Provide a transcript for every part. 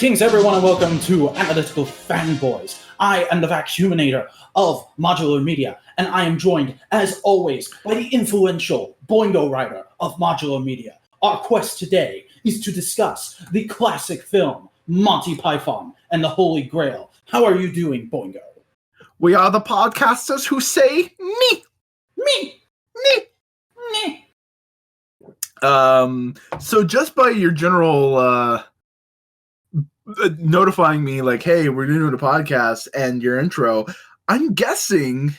Greetings, everyone, and welcome to Analytical Fanboys. I am the Vacuuminator of Modular Media, and I am joined, as always, by the influential Boingo Writer of Modular Media. Our quest today is to discuss the classic film, Monty Python and the Holy Grail. How are you doing, Boingo? We are the podcasters who say me. So just by your general notifying me like, hey, we're doing a podcast and your intro, I'm guessing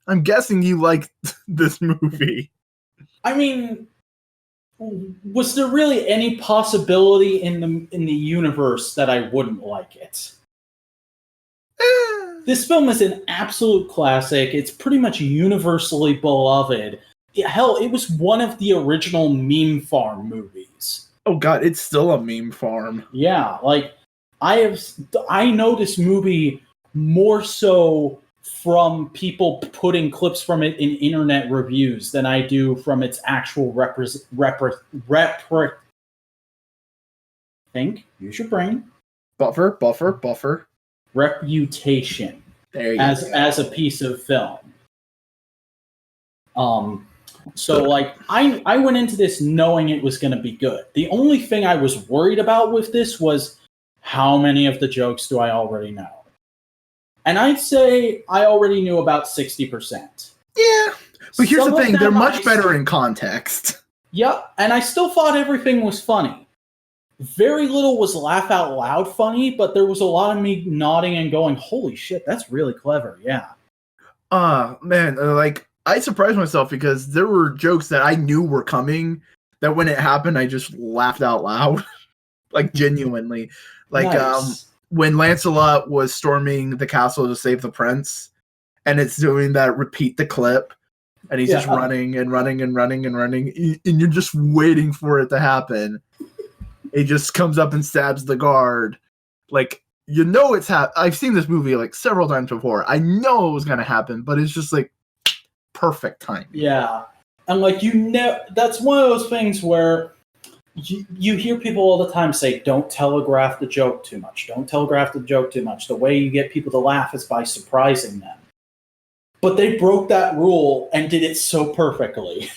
you like this movie. I mean, was there really any possibility in the universe that I wouldn't like it? This film is an absolute classic. It's pretty much universally beloved. Hell, it was one of the original meme farm movies. Oh god, it's still a meme farm. Yeah, like I know this movie more so from people putting clips from it in internet reviews than I do from its actual think. Use your brain. Buffer. Reputation. There you go. As a piece of film. So, like, I went into this knowing it was going to be good. The only thing I was worried about with this was how many of the jokes do I already know? And I'd say I already knew about 60%. Yeah, but here's the thing. They're much better in context. Yep, and I still thought everything was funny. Very little was laugh out loud funny, but there was a lot of me nodding and going, holy shit, that's really clever, yeah. Man, like... I surprised myself because there were jokes that I knew were coming that when it happened, I just laughed out loud. Like, genuinely. Like, nice. When Lancelot was storming the castle to save the prince, and it's doing that repeat the clip, and he's just running, and you're just waiting for it to happen. He just comes up and stabs the guard. Like, you know it's I've seen this movie, like, several times before. I know it was going to happen, but it's just, like, perfect time. Yeah. And like that's one of those things where you hear people all the time say, don't telegraph the joke too much. Don't telegraph the joke too much. The way you get people to laugh is by surprising them. But they broke that rule and did it so perfectly.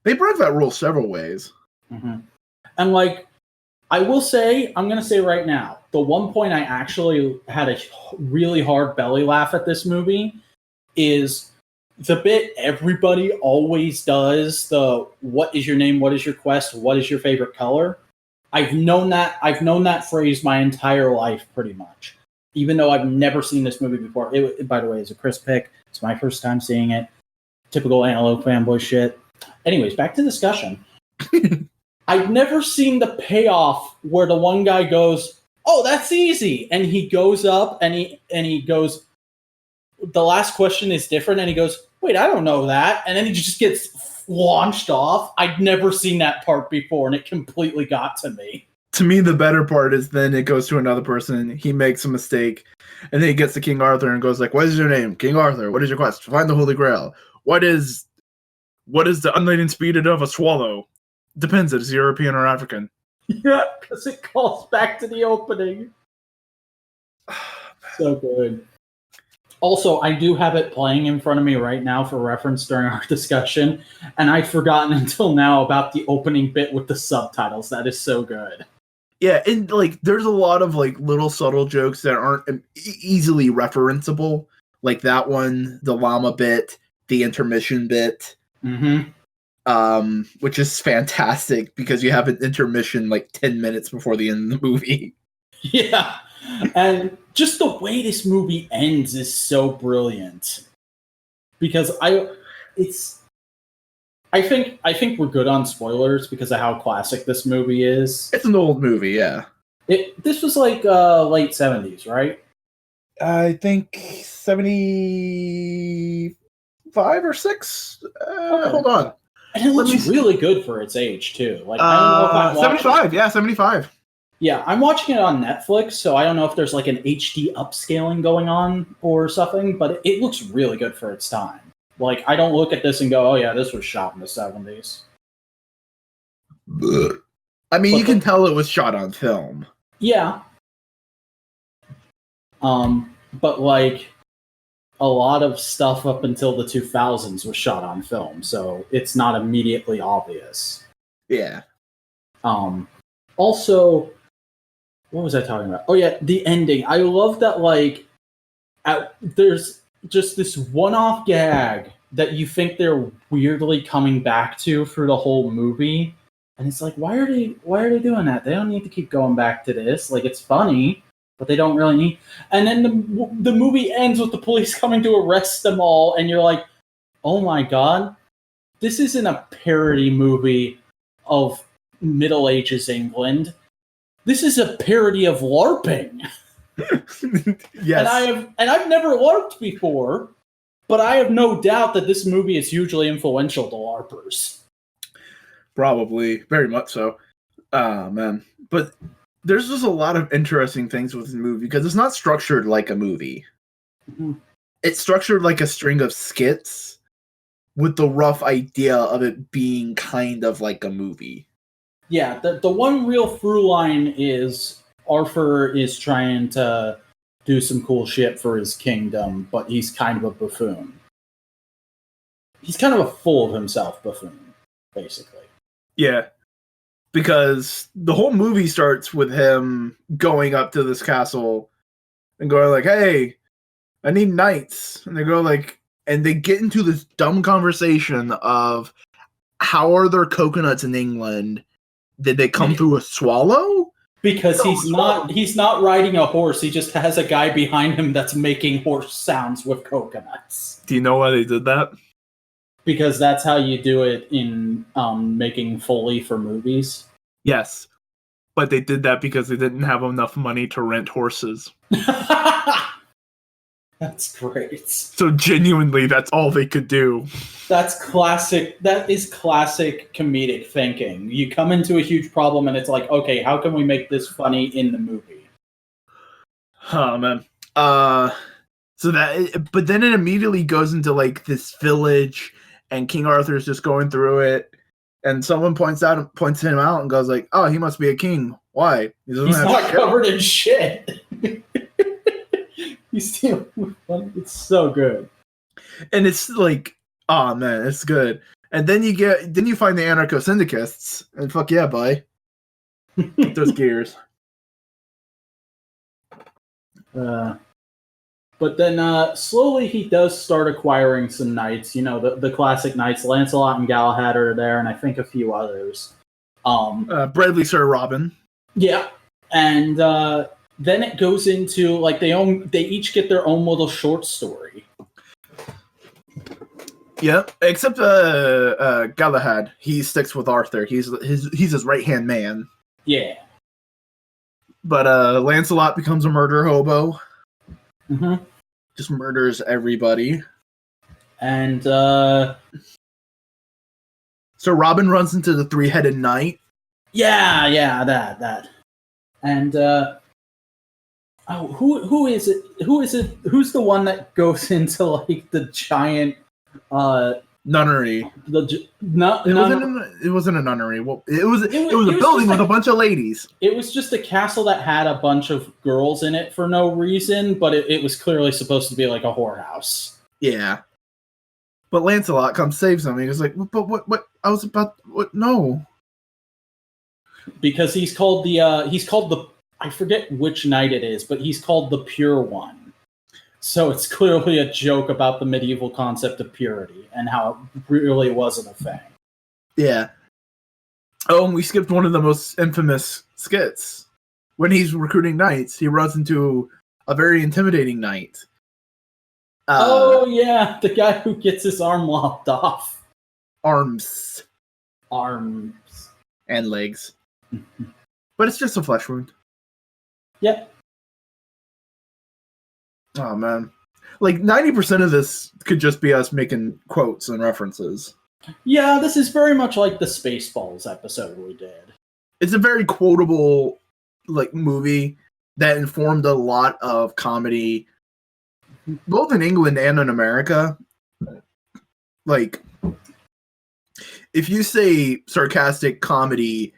They broke that rule several ways. Mm-hmm. And like, I will say, I'm going to say right now, the one point I actually had a really hard belly laugh at this movie is the bit everybody always does, the what is your name, what is your quest, what is your favorite color? I've known that phrase my entire life pretty much. Even though I've never seen this movie before. It, by the way, is a Chris pick. It's my first time seeing it. Typical Analytical Fanboy shit. Anyways, back to discussion. I've never seen the payoff where the one guy goes, oh, that's easy. And he goes up and he goes, the last question is different. And he goes, wait, I don't know that. And then he just gets launched off. I'd never seen that part before, and it completely got to me. To me, the better part is then it goes to another person, he makes a mistake, and then he gets to King Arthur and goes like, what is your name? King Arthur. What is your quest? Find the Holy Grail. What is the unladen speed of a swallow? Depends if it's European or African. Yeah, because it calls back to the opening. So good. Also, I do have it playing in front of me right now for reference during our discussion, and I'd forgotten until now about the opening bit with the subtitles. That is so good. Yeah, and like there's a lot of like little subtle jokes that aren't easily referenceable, like that one, the llama bit, the intermission bit, which is fantastic because you have an intermission like 10 minutes before the end of the movie. Yeah. And just the way this movie ends is so brilliant. Because I think we're good on spoilers because of how classic this movie is. It's an old movie, yeah. This was like late 70s, right? I think 75 or 6. Okay. Hold on. And it looks really good for its age too. Like I don't know if I'm 75, yeah, 75. Yeah, I'm watching it on Netflix, so I don't know if there's like an HD upscaling going on or something, but it looks really good for its time. Like, I don't look at this and go, oh yeah, this was shot in the 70s. I mean, you can tell it was shot on film. Yeah, But like a lot of stuff up until the 2000s was shot on film, so it's not immediately obvious. Yeah. Also, what was I talking about? Oh yeah, the ending. I love that. Like, there's just this one-off gag that you think they're weirdly coming back to through the whole movie, and it's like, why are they doing that? They don't need to keep going back to this. Like, it's funny, but they don't really need. And then the movie ends with the police coming to arrest them all, and you're like, oh my god, this isn't a parody movie of Middle Ages England. This is a parody of LARPing. Yes. And I've never LARPed before, but I have no doubt that this movie is hugely influential to LARPers. Probably, very much so. Man. But there's just a lot of interesting things with the movie because it's not structured like a movie. Mm-hmm. It's structured like a string of skits with the rough idea of it being kind of like a movie. Yeah, the one real through line is Arthur is trying to do some cool shit for his kingdom, but he's kind of a buffoon. He's kind of a full of himself buffoon, basically. Yeah. Because the whole movie starts with him going up to this castle and going like, hey, I need knights. And they go like, and they get into this dumb conversation of how are there coconuts in England? Did they come through a swallow? Because he's not riding a horse. He just has a guy behind him that's making horse sounds with coconuts. Do you know why they did that? Because that's how you do it in making Foley for movies. Yes. But they did that because they didn't have enough money to rent horses. That's great. So genuinely, that's all they could do. That's classic. That is classic comedic thinking. You come into a huge problem and it's like, okay, how can we make this funny in the movie? Oh, man. So that, but then it immediately goes into like this village and King Arthur's just going through it. And someone points him out and goes like, oh, he must be a king. Why? He's not covered in shit. He's still, it's so good. And it's like, oh man, it's good. And then you find the anarcho-syndicalists, and fuck yeah, boy. Get those gears. But then slowly he does start acquiring some knights. You know, the classic knights. Lancelot and Galahad are there, and I think a few others. Bradley Sir Robin. Yeah, and then it goes into like they each get their own little short story. Yeah, except Galahad, he sticks with Arthur. He's his right-hand man. Yeah. But Lancelot becomes a murder hobo. Mm-hmm. Just murders everybody. And so Robin runs into the three-headed knight. Yeah, that. And who is it? Who's the one that goes into like the giant nunnery? It wasn't a nunnery. Well, it was a building with a bunch of ladies. It was just a castle that had a bunch of girls in it for no reason, but it was clearly supposed to be like a whorehouse. Yeah. But Lancelot comes saves him. He was like, but what? I was about what? No. Because he's called the I forget which knight it is, but he's called the Pure One. So it's clearly a joke about the medieval concept of purity and how it really wasn't a thing. Yeah. Oh, and we skipped one of the most infamous skits. When he's recruiting knights, he runs into a very intimidating knight. Oh, yeah. The guy who gets his arm lopped off. Arms. And legs. But it's just a flesh wound. Yep. Oh, man. Like, 90% of this could just be us making quotes and references. Yeah, this is very much like the Spaceballs episode we did. It's a very quotable, like, movie that informed a lot of comedy, both in England and in America. Like, if you say sarcastic comedy,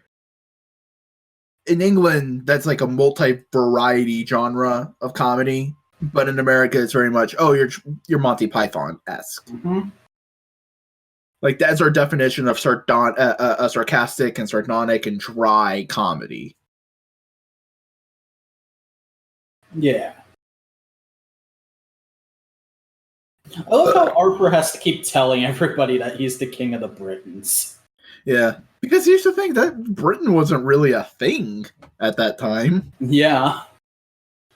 in England, that's like a multi-variety genre of comedy, but in America, it's very much, oh, you're Monty Python-esque. Mm-hmm. Like, that's our definition of sarcastic and sardonic and dry comedy. Yeah. I love how Arthur has to keep telling everybody that he's the king of the Britons. Yeah, because here's the thing, that Britain wasn't really a thing at that time. Yeah.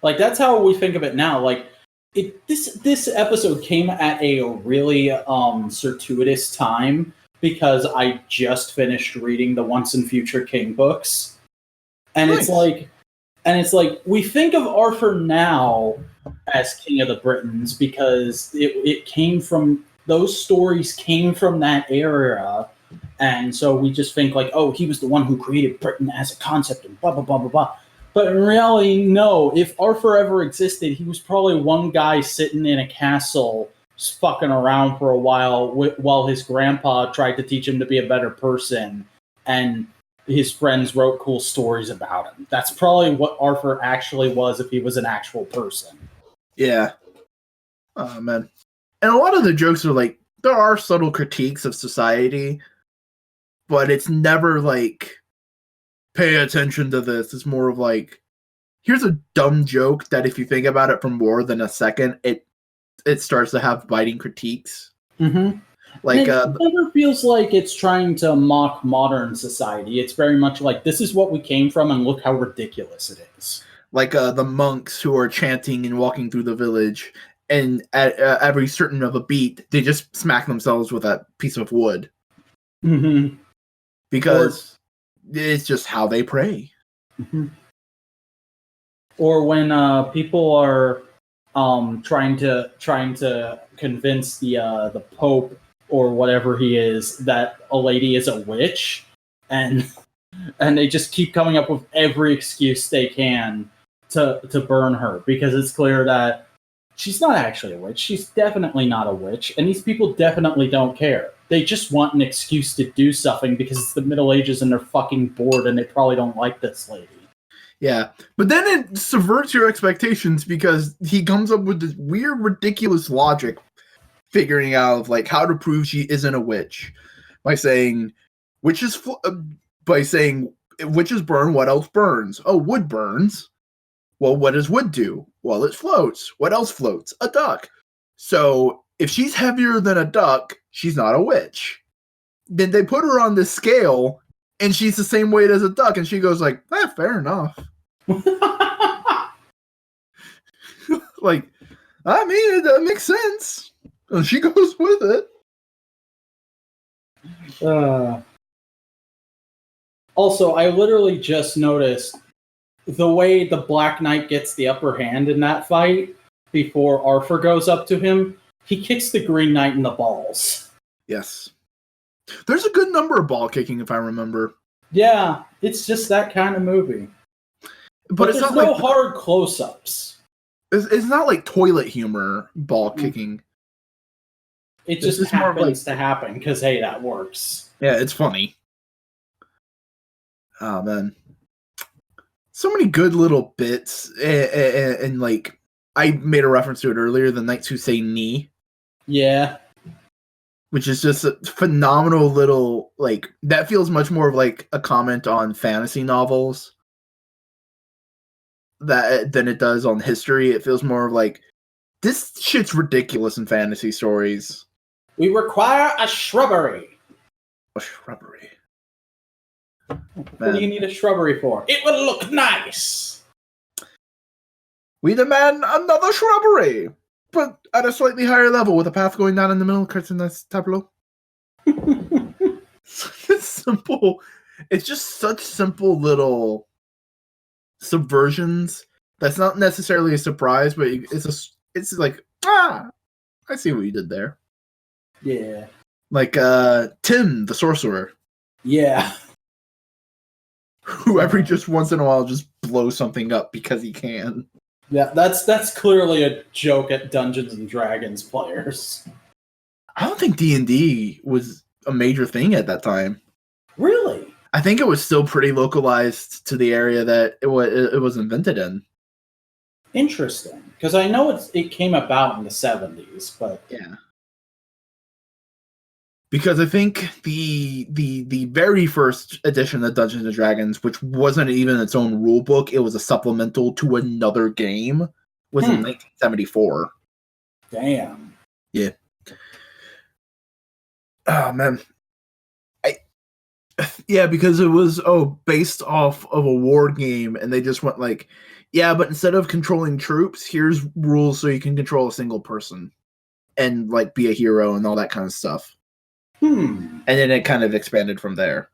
Like, that's how we think of it now. Like, this episode came at a really circuitous time because I just finished reading the Once and Future King books. And Nice. it's like we think of Arthur now as King of the Britons because it came from, those stories came from that era. And so we just think like, oh, he was the one who created Britain as a concept and blah, blah, blah, blah, blah. But in reality, no. If Arthur ever existed, he was probably one guy sitting in a castle just fucking around for a while while his grandpa tried to teach him to be a better person. And his friends wrote cool stories about him. That's probably what Arthur actually was if he was an actual person. Yeah. Oh, man. And a lot of the jokes are like, there are subtle critiques of society, but it's never like, pay attention to this. It's more of like, here's a dumb joke that if you think about it for more than a second, it starts to have biting critiques. Mm-hmm. Like, it never feels like it's trying to mock modern society. It's very much like, this is what we came from and look how ridiculous it is. Like the monks who are chanting and walking through the village, and at every certain of a beat, they just smack themselves with a piece of wood. Mm-hmm. Because it's just how they pray. Mm-hmm. Or when people are trying to convince the Pope or whatever he is that a lady is a witch, and they just keep coming up with every excuse they can to burn her, because it's clear that she's not actually a witch. She's definitely not a witch, and these people definitely don't care. They just want an excuse to do something because it's the Middle Ages and they're fucking bored and they probably don't like this lady. Yeah, but then it subverts your expectations because he comes up with this weird, ridiculous logic, figuring out like how to prove she isn't a witch by saying witches burn. What else burns? Oh, wood burns. Well, what does wood do? Well, it floats. What else floats? A duck. So if she's heavier than a duck, she's not a witch. Then they put her on this scale, and she's the same weight as a duck, and she goes like, fair enough. Like, I mean, that makes sense. And she goes with it. Also, I literally just noticed the way the Black Knight gets the upper hand in that fight before Arthur goes up to him. He kicks the Green Knight in the balls. Yes. There's a good number of ball kicking, if I remember. Yeah, it's just that kind of movie. But it's there's not no like hard close-ups. It's not like toilet humor ball kicking. It just happens to happen because, hey, that works. Yeah, it's funny. Oh, man. So many good little bits. And like, I made a reference to it earlier, the Knights Who Say Knee. Yeah. Which is just a phenomenal little, like, that feels much more of like a comment on fantasy novels than it does on history. It feels more of like, this shit's ridiculous in fantasy stories. We require a shrubbery. A shrubbery. What do you need a shrubbery for? It will look nice. We demand another shrubbery, but at a slightly higher level with a path going down in the middle. It's tableau. It's simple. It's just such simple little subversions. That's not necessarily a surprise, but it's like, I see what you did there. Yeah. Like Tim, the sorcerer. Yeah. Who every just once in a while just blows something up because he can. Yeah, that's clearly a joke at Dungeons and Dragons players. I don't think D&D was a major thing at that time. Really? I think it was still pretty localized to the area that it was invented in. Interesting, because I know it came about in the 70s, but yeah. Because I think the very first edition of Dungeons and Dragons, which wasn't even its own rule book, it was a supplemental to another game, was in 1974. Damn. Yeah. Oh man. Yeah, because it was based off of a war game, and they just went like, yeah, but instead of controlling troops, here's rules so you can control a single person and like be a hero and all that kind of stuff. And then it kind of expanded from there.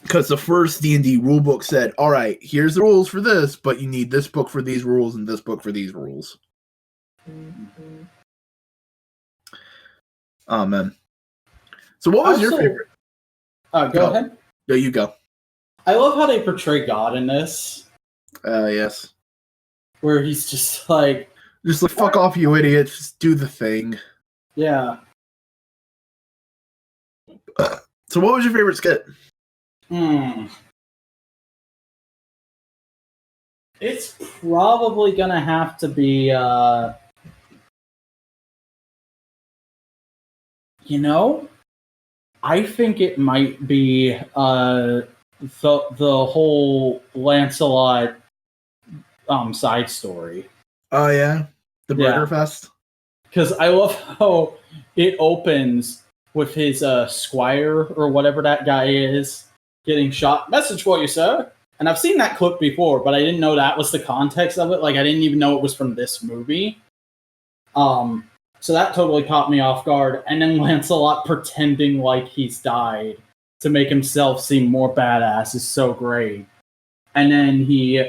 Because the first D&D rulebook said, all right, here's the rules for this, but you need this book for these rules and this book for these rules. Oh, man. So what was your favorite? Go ahead. No, you go. I love how they portray God in this. Yes. Where he's just like... Just like, fuck off, you idiot. Just do the thing. Yeah. So what was your favorite skit? It's probably gonna have to be, I think it might be the whole Lancelot side story. Oh yeah, the Burger Fest. Because I love how it opens with his squire or whatever that guy is getting shot. Message for you, sir. And I've seen that clip before, but I didn't know that was the context of it. Like, I didn't even know it was from this movie. So that totally caught me off guard. And then Lancelot pretending like he's died to make himself seem more badass is so great. And then he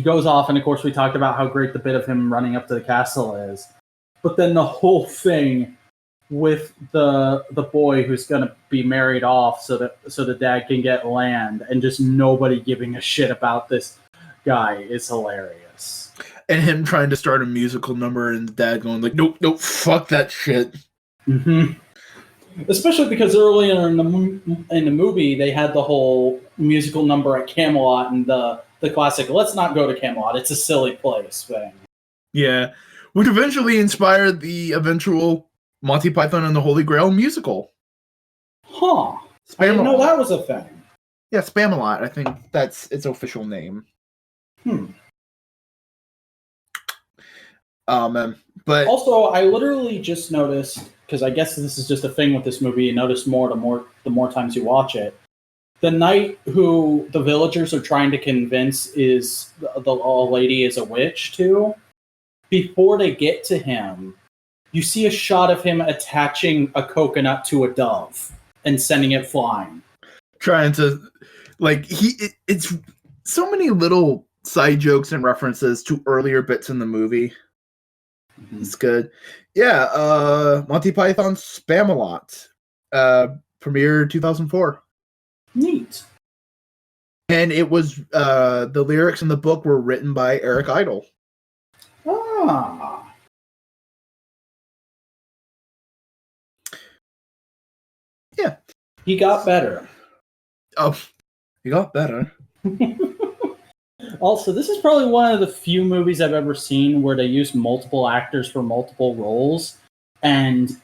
goes off, and of course we talked about how great the bit of him running up to the castle is. But then the whole thing with the boy who's going to be married off so the dad can get land, and just nobody giving a shit about this guy is hilarious. And him trying to start a musical number and the dad going like, nope, fuck that shit. Especially because earlier in the movie they had the whole musical number at Camelot and the classic "let's not go to Camelot, it's a silly place" thing. Yeah, which eventually inspired the eventual Monty Python and the Holy Grail musical. I didn't know that was a thing. Yeah, Spamalot. I think that's its official name. But also, I literally just noticed, because I guess this is just a thing with this movie, you notice the more times you watch it. The knight who the villagers are trying to convince is the lady is a witch to, before they get to him, you see a shot of him attaching a coconut to a dove and sending it flying. Trying to, like, it's so many little side jokes and references to earlier bits in the movie. It's good. Yeah, Monty Python's Spamalot, premiered 2004. Neat. And it was, the lyrics in the book were written by Eric Idle. Yeah. He got better. Oh, he got better. Also, this is probably one of the few movies I've ever seen where they use multiple actors for multiple roles, and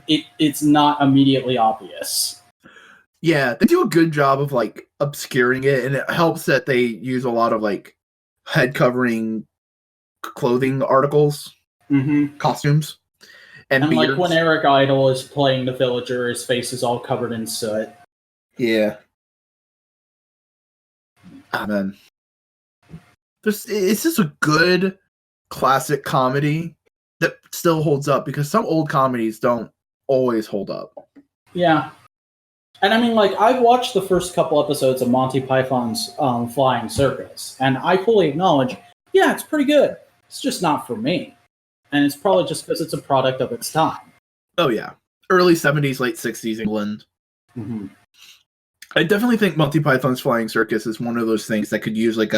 it's not immediately obvious. Yeah, they do a good job of, like, obscuring it, and it helps that they use a lot of, like, head-covering clothing articles, costumes, and beards. Like when Eric Idle is playing the villager, his face is all covered in soot. Yeah. Man. It's just a good classic comedy that still holds up, because some old comedies don't always hold up. Yeah. And I mean, like, I've watched the first couple episodes of Monty Python's Flying Circus, and I fully acknowledge, yeah, it's pretty good. It's just not for me. And it's probably just because it's a product of its time. Oh, yeah. Early 70s, late 60s England. I definitely think Monty Python's Flying Circus is one of those things that could use, like,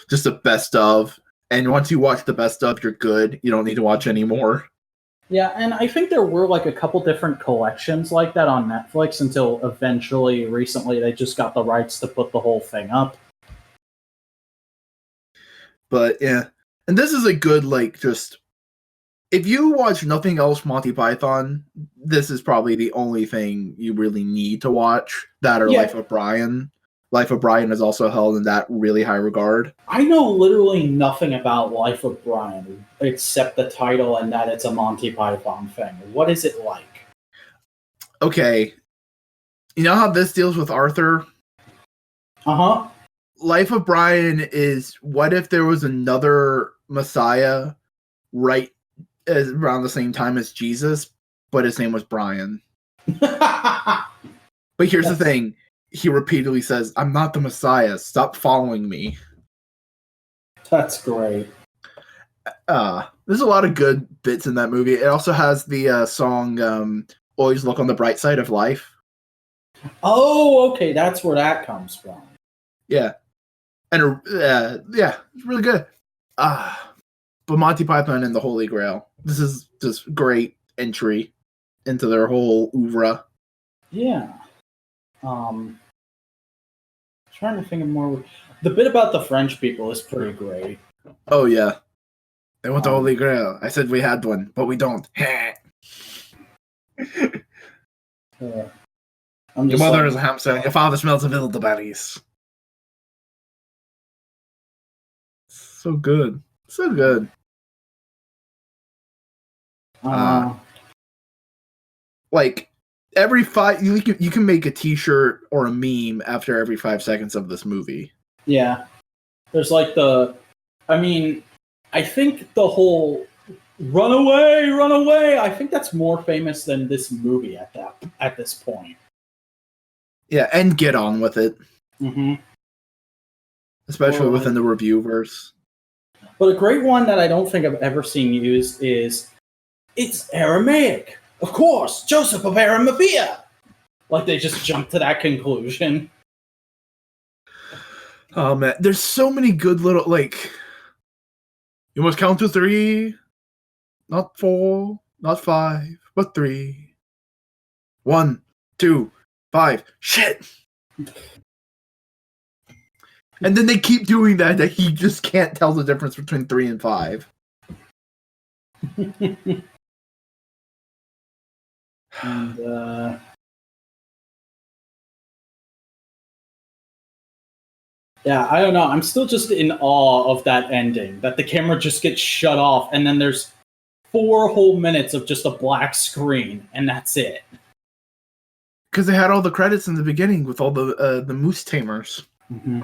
just a best of. And once you watch the best of, you're good. You don't need to watch any more. Yeah, and I think there were like a couple different collections like that on Netflix until eventually, recently, they just got the rights to put the whole thing up. But yeah, and this is a good just if you watch nothing else Monty Python, this is probably the only thing you really need to watch. That or Life of Brian. Life of Brian is also held in that really high regard. I know literally nothing about Life of Brian except the title and that it's a Monty Python thing. What is it like? Okay. You know how this deals with Arthur? Uh-huh. Life of Brian is what if there was another Messiah around the same time as Jesus, but his name was Brian. But here's the thing. He repeatedly says, I'm not the Messiah. Stop following me. That's great. There's a lot of good bits in that movie. It also has the song Always Look on the Bright Side of Life. Oh, okay. That's where that comes from. Yeah. And yeah, it's really good. But Monty Python and the Holy Grail. This is just great entry into their whole oeuvre. Yeah. Trying to think of more. The bit about the French people is pretty great. Oh yeah, they want the Holy Grail. I said we had one, but we don't. Your mother is a hamster, and your father smells of elderberries. So good, so good. Like every you can make a T-shirt or a meme after every 5 seconds of this movie. Yeah, there's like I think the whole "run away, run away." I think that's more famous than this movie at this point. Yeah, and get on with it. Mm-hmm. Especially within the review verse. But a great one that I don't think I've ever seen used is, it's Aramaic. Of course, Joseph of Arimathea. Like they just jumped to that conclusion. Oh man, there's so many good little you must count to 3, not 4, not 5, but 3. 1, 2, 5. Shit. And then they keep doing that he just can't tell the difference between 3 and 5. And yeah, I don't know. I'm still just in awe of that ending, that the camera just gets shut off and then there's 4 whole minutes of just a black screen and that's it. Because they had all the credits in the beginning with all the moose tamers. Mm-hmm.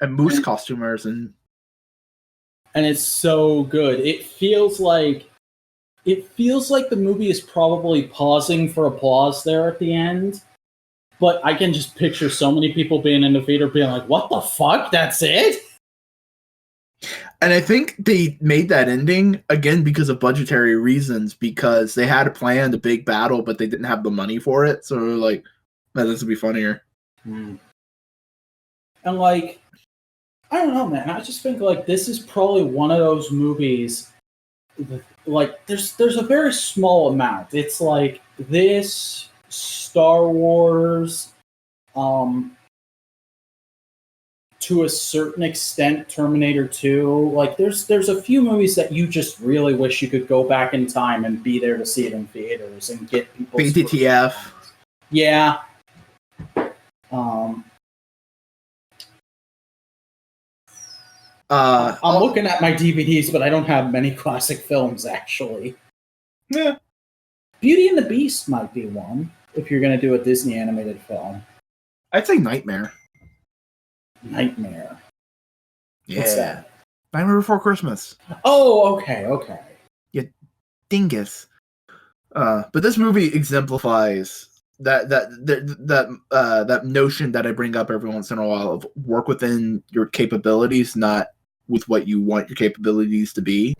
And moose costumers and it's so good. It feels like the movie is probably pausing for applause there at the end. But I can just picture so many people being in the theater being like, what the fuck? That's it? And I think they made that ending, again, because of budgetary reasons, because they had planned a big battle, but they didn't have the money for it. So like, man, this would be funnier. And I don't know, man. I just think this is probably one of those movies. There's a very small amount. It's like this, Star Wars, to a certain extent, Terminator 2. There's a few movies that you just really wish you could go back in time and be there to see it in theaters and get people. BTTF. Yeah. I'm looking at my DVDs, but I don't have many classic films, actually. Yeah. Beauty and the Beast might be one, if you're going to do a Disney animated film. I'd say Nightmare. Nightmare. Yeah. What's that? Nightmare Before Christmas. Oh, okay. Yeah, dingus. But this movie exemplifies that notion that I bring up every once in a while of work within your capabilities, not with what you want your capabilities to be.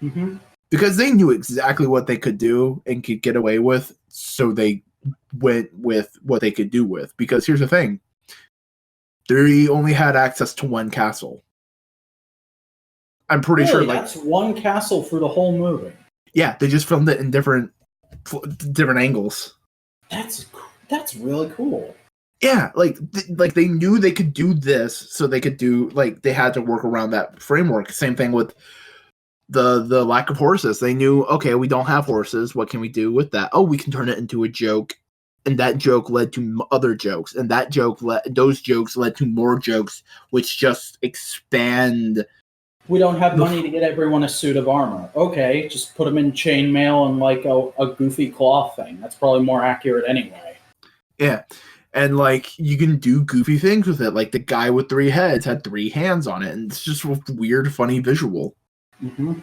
Mm-hmm. Because they knew exactly what they could do and could get away with, so they went with what they could do with. Because here's the thing. They only had access to one castle. I'm pretty sure that's one castle for the whole movie. Yeah, they just filmed it in different angles. That's really cool. Yeah, like they knew they could do this, so they could do they had to work around that framework. Same thing with the lack of horses. They knew, okay, we don't have horses. What can we do with that? Oh, we can turn it into a joke, and that joke led to other jokes, and those jokes led to more jokes, which just expand. We don't have money to get everyone a suit of armor. Okay, just put them in chainmail and like a goofy cloth thing. That's probably more accurate anyway. Yeah. And, you can do goofy things with it. Like, the guy with 3 heads had 3 hands on it. And it's just a weird, funny visual. Mm-hmm.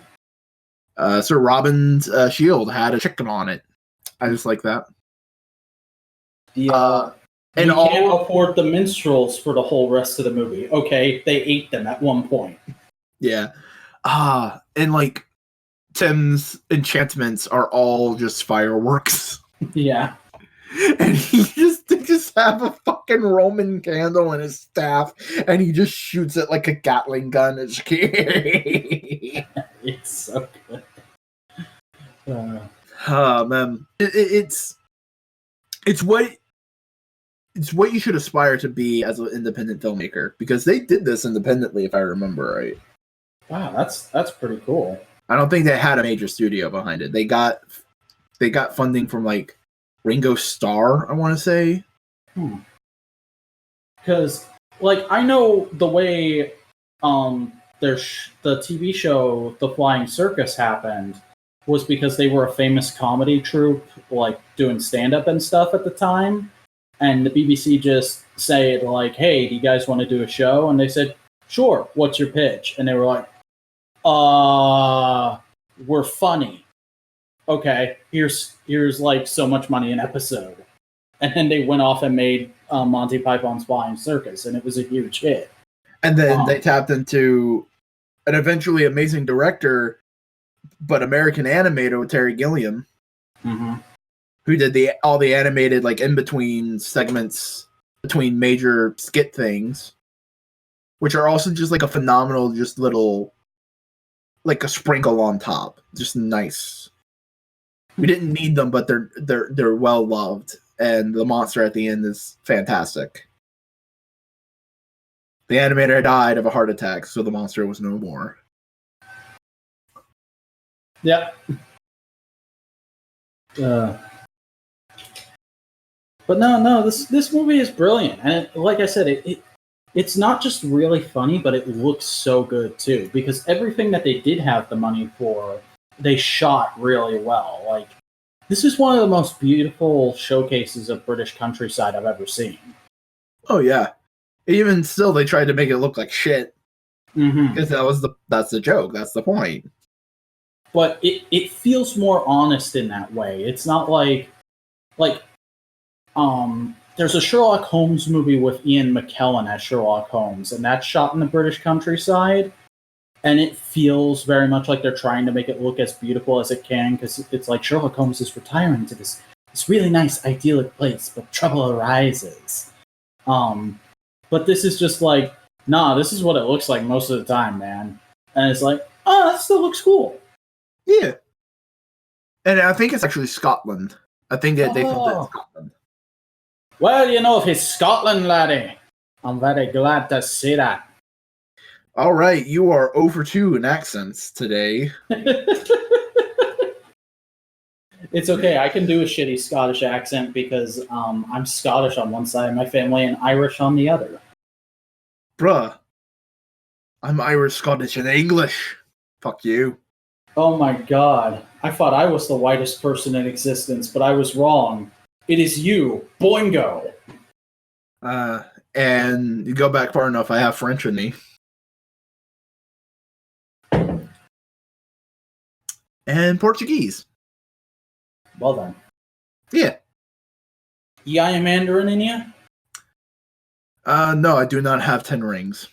Sir Robin's shield had a chicken on it. I just like that. And can't afford the minstrels for the whole rest of the movie. Okay, they ate them at one point. Yeah. And, Tim's enchantments are all just fireworks. Yeah. And they just have a fucking Roman candle in his staff, and he just shoots it like a Gatling gun. It's so good. Man, it's what you should aspire to be as an independent filmmaker, because they did this independently, if I remember right. Wow, that's pretty cool. I don't think they had a major studio behind it. They got funding from Ringo Starr, I want to say. Because, I know the way the TV show The Flying Circus happened was because they were a famous comedy troupe, doing stand-up and stuff at the time. And the BBC just said, hey, do you guys want to do a show? And they said, sure, what's your pitch? And they were like, we're funny. Okay, here's so much money an episode. And then they went off and made Monty Python's Flying Circus, and it was a huge hit. And then they tapped into an eventually amazing director, but American animator with Terry Gilliam, who did all the animated in-between segments between major skit things, which are also just a phenomenal, just little, a sprinkle on top. Just nice. We didn't need them, but they're well loved, and the monster at the end is fantastic. The animator died of a heart attack, so the monster was no more. Yep. But no, this movie is brilliant, and like I said, it's not just really funny, but it looks so good too. Because everything that they did have the money for, they shot really well. This is one of the most beautiful showcases of British countryside I've ever seen. Oh yeah, even still, they tried to make it look like shit. Because that's the joke. That's the point. But it feels more honest in that way. It's not there's a Sherlock Holmes movie with Ian McKellen as Sherlock Holmes, and that's shot in the British countryside. And it feels very much like they're trying to make it look as beautiful as it can, because it's like Sherlock Holmes is retiring to this really nice, idyllic place, but trouble arises. But this is just this is what it looks like most of the time, man. And it's that still looks cool. Yeah. And I think it's actually Scotland. I think that they filmed it in Scotland. Well, if it's Scotland, laddie, I'm very glad to see that. All right, you are 0 for 2 in accents today. It's okay. I can do a shitty Scottish accent because I'm Scottish on one side of my family and Irish on the other. Bruh, I'm Irish, Scottish, and English. Fuck you. Oh my god. I thought I was the whitest person in existence, but I was wrong. It is you. Boingo. And you go back far enough, I have French in me. And Portuguese. Well done. Yeah. You got a Mandarin in you? No, I do not have 10 rings.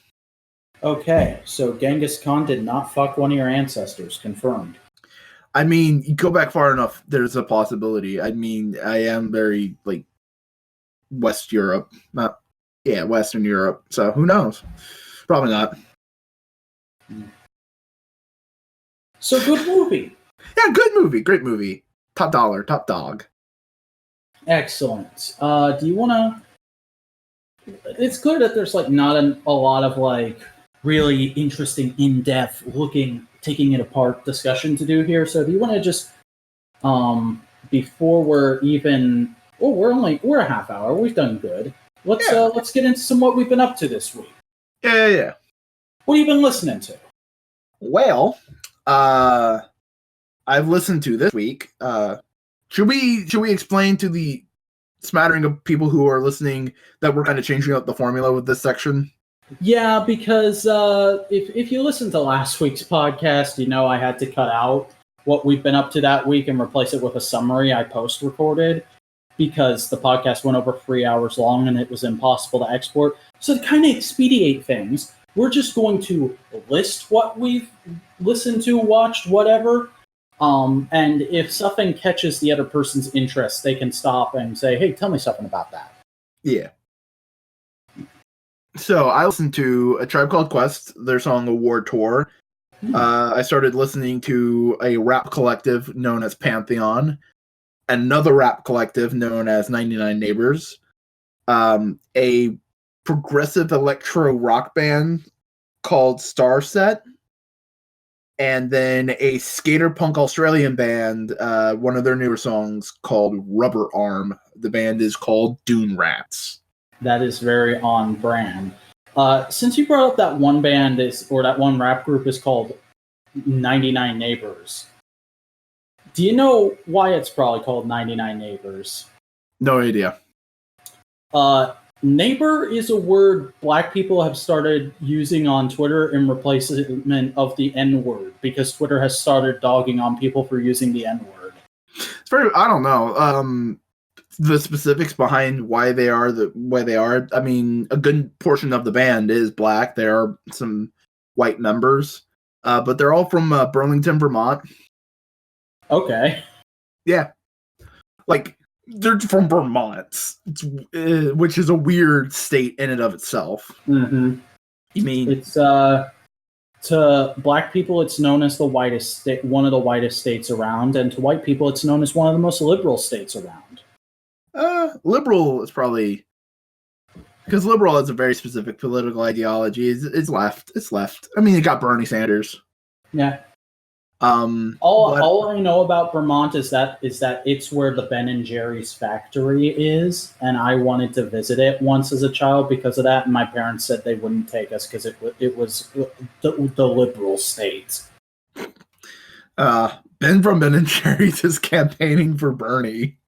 Okay, so Genghis Khan did not fuck one of your ancestors. Confirmed. I mean, you go back far enough, there's a possibility. I mean, I am very, West Europe. Western Europe. So, who knows? Probably not. So, good movie. Yeah, good movie, great movie. Top dollar, top dog. Excellent. Do you want to? It's clear that there's like not a lot of like really interesting, in-depth taking it apart discussion to do here. So do you want to just before we're even we're a half hour. We've done good. Let's get into some what we've been up to this week. Yeah. What have you been listening to? Well, I've listened to this week. Should we explain to the smattering of people who are listening that we're kind of changing up the formula with this section? Yeah, because if you listen to last week's podcast, you know I had to cut out what we've been up to that week and replace it with a summary I post-recorded because the podcast went over 3 hours long and it was impossible to export. So to kind of expedite things, we're just going to list what we've listened to, watched, whatever. And if something catches the other person's interest, they can stop and say, hey, tell me something about that. Yeah. So I listened to A Tribe Called Quest, their song Award Tour. I started listening to a rap collective known as Pantheon, another rap collective known as 99 Neighbors, a progressive electro rock band called Starset, and then a skater punk Australian band, one of their newer songs called Rubber Arm. The band is called Dune Rats. That is very on brand. Since you brought up that one band that one rap group is called 99 Neighbors, do you know why it's probably called 99 Neighbors? No idea. Neighbor is a word Black people have started using on Twitter in replacement of the N-word because Twitter has started dogging on people for using the N-word. It's very, I don't know. The specifics behind why they are the way they are. I mean, a good portion of the band is Black. There are some white members, but they're all from Burlington, Vermont. Okay. Yeah. Like, they're from Vermont, which is a weird state in and of itself. Mm-hmm. I mean, it's to Black people, it's known as the whitest state, one of the whitest states around, and to white people, it's known as one of the most liberal states around. Liberal is probably because liberal has a very specific political ideology. It's left. It's left. I mean, you got Bernie Sanders. Yeah. All I know about Vermont is that it's where the Ben and Jerry's factory is, and I wanted to visit it once as a child because of that. And my parents said they wouldn't take us because it was the liberal state. Ben from Ben and Jerry's is campaigning for Bernie.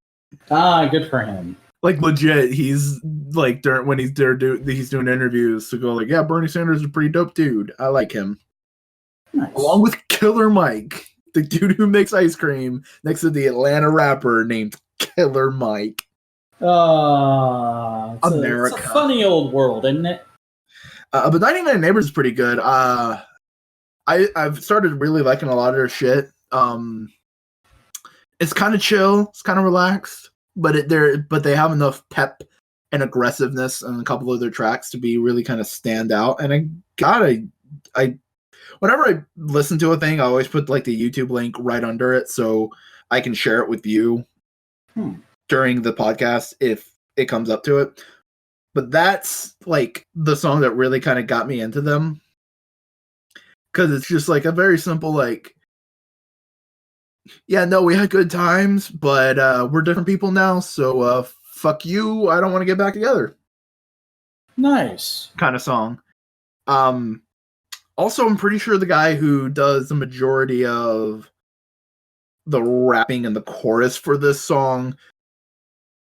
Good for him. Like legit, he's like when he's there, he's doing interviews to go like, yeah, Bernie Sanders is a pretty dope dude. I like him. Nice. Along with Killer Mike, the dude who makes ice cream next to the Atlanta rapper named Killer Mike. America. It's a funny old world, isn't it? But 99 Neighbors is pretty good. I've started really liking a lot of their shit. It's kind of chill, it's kind of relaxed, but they have enough pep and aggressiveness on a couple of their tracks to be really kind of stand out. And I whenever I listen to a thing, I always put like the YouTube link right under it so I can share it with you during the podcast if it comes up to it. But that's like the song that really kind of got me into them. Because it's just like a very simple, like, yeah, no, we had good times, but we're different people now, so fuck you, I don't want to get back together. Nice. Kind of song. Also, I'm pretty sure the guy who does the majority of the rapping and the chorus for this song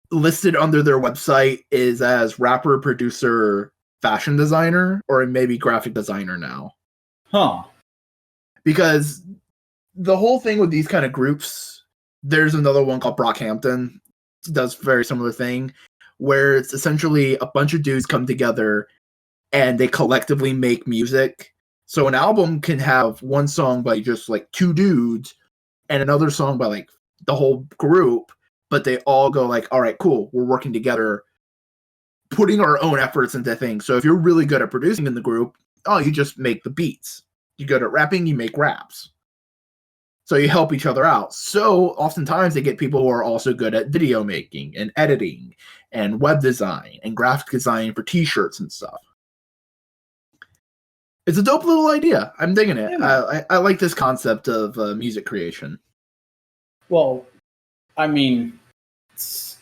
listed under their website is as rapper, producer, fashion designer, or maybe graphic designer now. Huh. Because the whole thing with these kind of groups, there's another one called Brockhampton, does a very similar thing, where it's essentially a bunch of dudes come together and they collectively make music. So an album can have one song by just like two dudes and another song by like the whole group, but they all go like, all right, cool, we're working together, putting our own efforts into things. So if you're really good at producing in the group, you just make the beats. You're good at rapping, you make raps. So you help each other out. So oftentimes they get people who are also good at video making and editing and web design and graphic design for t-shirts and stuff. It's a dope little idea. I'm digging it. Yeah. I like this concept of music creation. Well, I mean, it's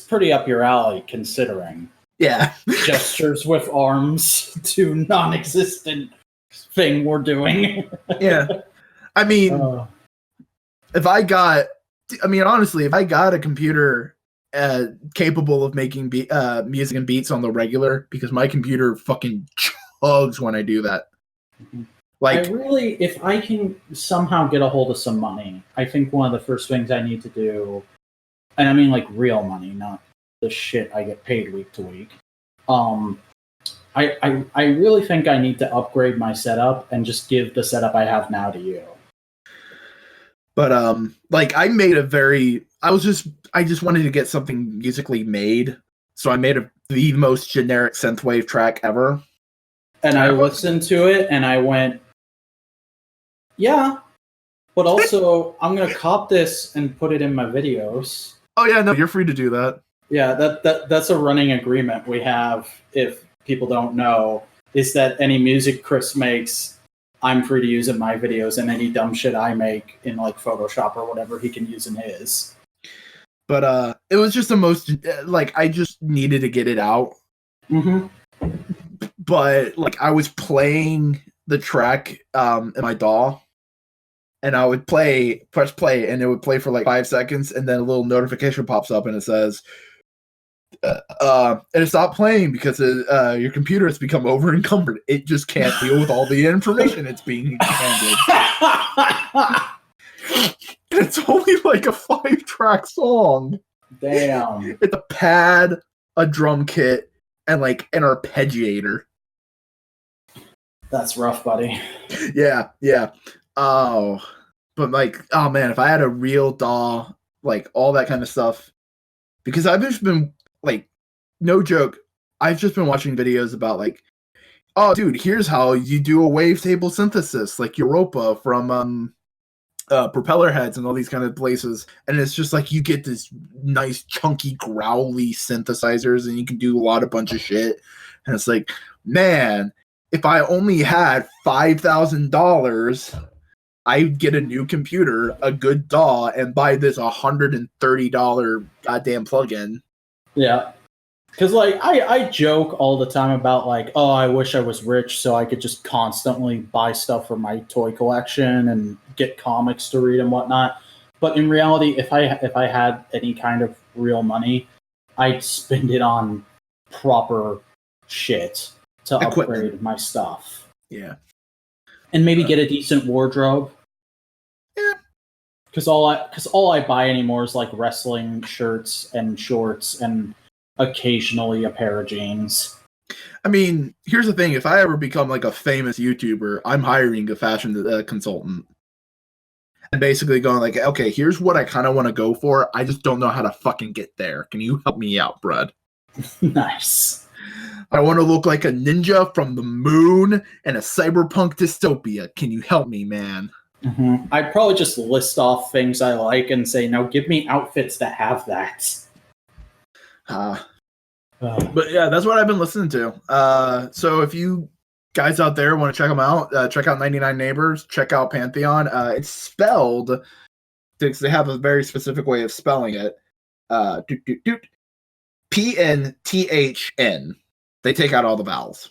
pretty up your alley considering. Yeah. Gestures with arms to non-existent thing we're doing. Yeah. I mean, honestly, if I got a computer capable of making music and beats on the regular, because my computer fucking chugs when I do that. Like, if I can somehow get a hold of some money, I think one of the first things I need to do, and I mean like real money, not the shit I get paid week to week. I really think I need to upgrade my setup and just give the setup I have now to you. But like I just wanted to get something musically made, so I made the most generic synthwave track ever. And I listened to it and I went, yeah, but also I'm gonna cop this and put it in my videos. Oh yeah, no, you're free to do that. Yeah, that's a running agreement we have. If people don't know, is that any music Chris makes, I'm free to use in my videos, and any dumb shit I make in like Photoshop or whatever he can use in his. But it was just the most I just needed to get it out. Mm-hmm. But like I was playing the track in my DAW, and I would press play, and it would play for like 5 seconds, and then a little notification pops up, and it says, and it stopped playing because your computer has become over encumbered. It just can't deal with all the information it's being handed. It's only like a 5-track song. Damn. It's a pad, a drum kit, and like an arpeggiator. That's rough, buddy. Yeah. Oh, but like, oh man, if I had a real DAW, like all that kind of stuff, because I've just been like, no joke, I've just been watching videos about like, oh dude, here's how you do a wavetable synthesis, like Europa from Propeller Heads and all these kind of places, and it's just like you get this nice chunky growly synthesizers, and you can do a bunch of shit, and it's like, man, if I only had $5,000, I'd get a new computer, a good DAW, and buy this $130 goddamn plugin. Yeah. Because, like, I joke all the time about, like, oh, I wish I was rich so I could just constantly buy stuff for my toy collection and get comics to read and whatnot. But in reality, if I had any kind of real money, I'd spend it on proper shit to upgrade my stuff. Yeah. And maybe get a decent wardrobe. Yeah. Because all I buy anymore is, like, wrestling shirts and shorts and occasionally a pair of jeans. I mean, here's the thing. If I ever become like a famous YouTuber, I'm hiring a fashion consultant. And basically going like, okay, here's what I kind of want to go for. I just don't know how to fucking get there. Can you help me out, bud? Nice. I want to look like a ninja from the moon and a cyberpunk dystopia. Can you help me, man? Mm-hmm. I'd probably just list off things I like and say, now give me outfits that have that. But yeah, that's what I've been listening to. So if you guys out there want to check them out, check out 99 Neighbors, check out Pantheon. It's spelled, because they have a very specific way of spelling it. PNTHN. They take out all the vowels.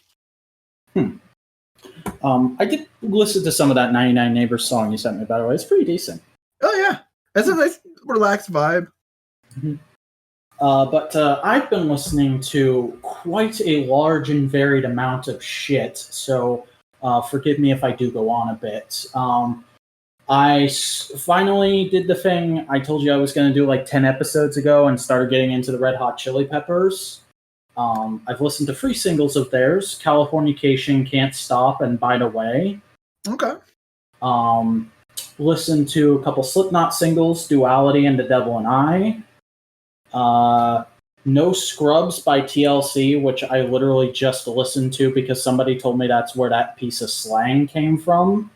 I did listen to some of that 99 Neighbors song you sent me, by the way. It's pretty decent. Oh yeah, it's a nice relaxed vibe. Mm-hmm. But I've been listening to quite a large and varied amount of shit, so forgive me if I do go on a bit. I finally did the thing I told you I was going to do like 10 episodes ago and started getting into the Red Hot Chili Peppers. I've listened to 3 singles of theirs, Californication, Can't Stop, and By the Way. Okay. Listened to a couple Slipknot singles, Duality and The Devil and I. No Scrubs by TLC, which I literally just listened to because somebody told me that's where that piece of slang came from.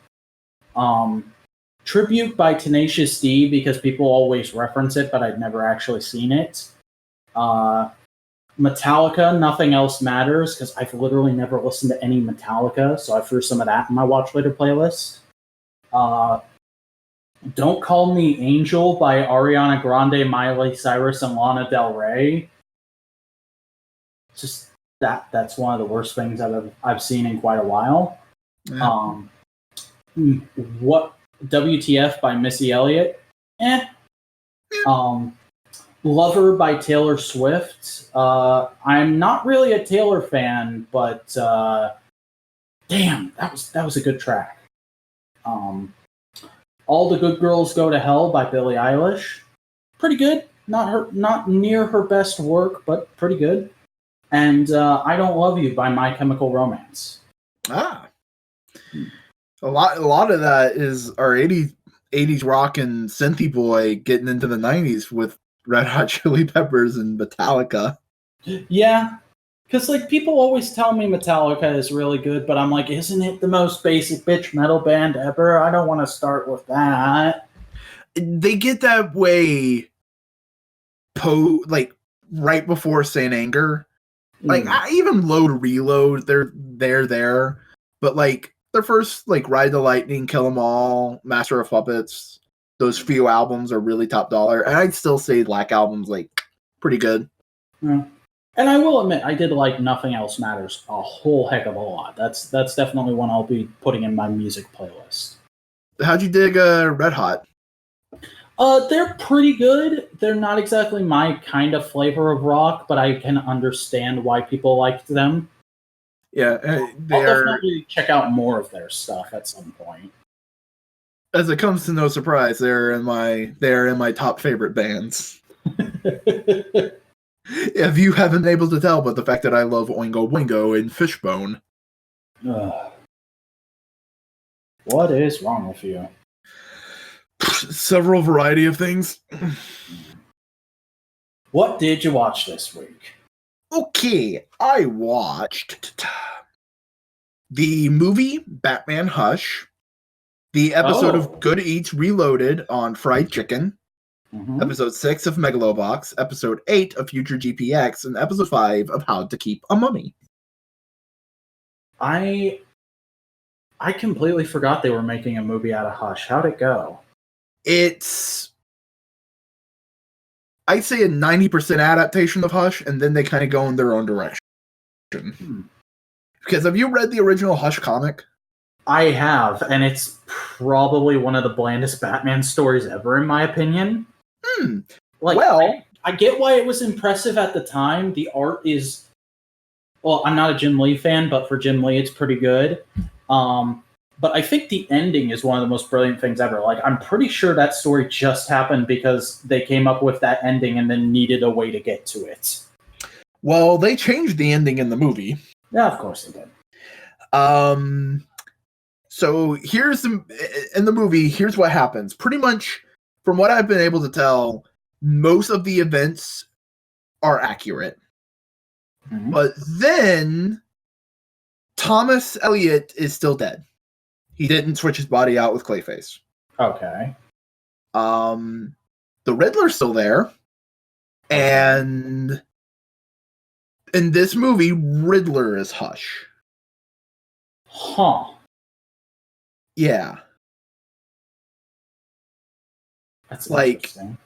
Tribute by Tenacious D, because people always reference it, but I'd never actually seen it. Metallica, Nothing Else Matters, because I've literally never listened to any Metallica, so I threw some of that in my Watch Later playlist. Don't Call Me Angel by Ariana Grande, Miley Cyrus, and Lana Del Rey. Just that's one of the worst things I've seen in quite a while. Yeah. What WTF by Missy Elliott? Lover by Taylor Swift. I'm not really a Taylor fan, but damn, that was a good track. All the Good Girls Go to Hell by Billie Eilish. Pretty good. Not near her best work, but pretty good. And I Don't Love You by My Chemical Romance. A lot of that is our 80s rock and synthy boy getting into the 90s with Red Hot Chili Peppers and Metallica. Yeah, because like people always tell me Metallica is really good, but I'm like, isn't it the most basic bitch metal band ever? I don't want to start with that. They get that way, like right before Saint Anger. Like even Load Reload, they're there, but like their first like Ride the Lightning, Kill 'Em All, Master of Puppets, those few albums are really top dollar, and I'd still say Black Album's like pretty good. Yeah. And I will admit, I did like Nothing Else Matters a whole heck of a lot. That's definitely one I'll be putting in my music playlist. How'd you dig Red Hot? They're pretty good. They're not exactly my kind of flavor of rock, but I can understand why people liked them. Yeah, I'll definitely check out more of their stuff at some point. As it comes to no surprise, they're in my top favorite bands. If you haven't been able to tell, but the fact that I love Oingo Boingo and Fishbone. What is wrong with you? Several variety of things. What did you watch this week? Okay, I watched the movie Batman Hush, the episode of Good Eats Reloaded on Fried Chicken, episode 6 of Megalobox, episode 8 of Future GPX, and episode 5 of How to Keep a Mummy. I completely forgot they were making a movie out of Hush. How'd it go? It's, I'd say, a 90% adaptation of Hush, and then they kind of go in their own direction. Because have you read the original Hush comic? I have, and it's probably one of the blandest Batman stories ever, in my opinion. Like, well, I get why it was impressive at the time. The art is, well, I'm not a Jim Lee fan, but for Jim Lee, it's pretty good. But I think the ending is one of the most brilliant things ever. Like, I'm pretty sure that story just happened because they came up with that ending and then needed a way to get to it. Well, they changed the ending in the movie. Yeah, of course they did. So in the movie, here's what happens. Pretty much, from what I've been able to tell, most of the events are accurate. But then Thomas Elliot is still dead. He didn't switch his body out with Clayface. Okay. The Riddler's still there. And in this movie, Riddler is Hush. Huh. Yeah. That's interesting.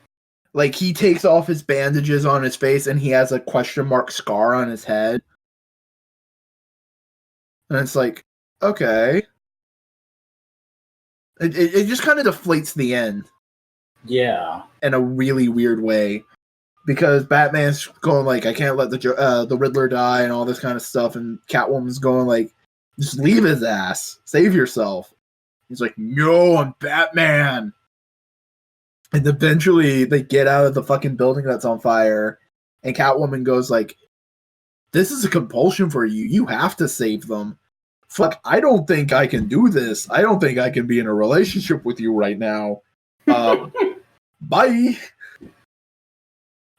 Like he takes off his bandages on his face and he has a question mark scar on his head. And it's like, okay. It just kind of deflates the end. Yeah. In a really weird way. Because Batman's going like, I can't let the Riddler die and all this kind of stuff. And Catwoman's going like, just leave his ass. Save yourself. He's like, no, I'm Batman. And eventually they get out of the fucking building that's on fire. And Catwoman goes like, this is a compulsion for you. You have to save them. Fuck, I don't think I can do this. I don't think I can be in a relationship with you right now. Bye.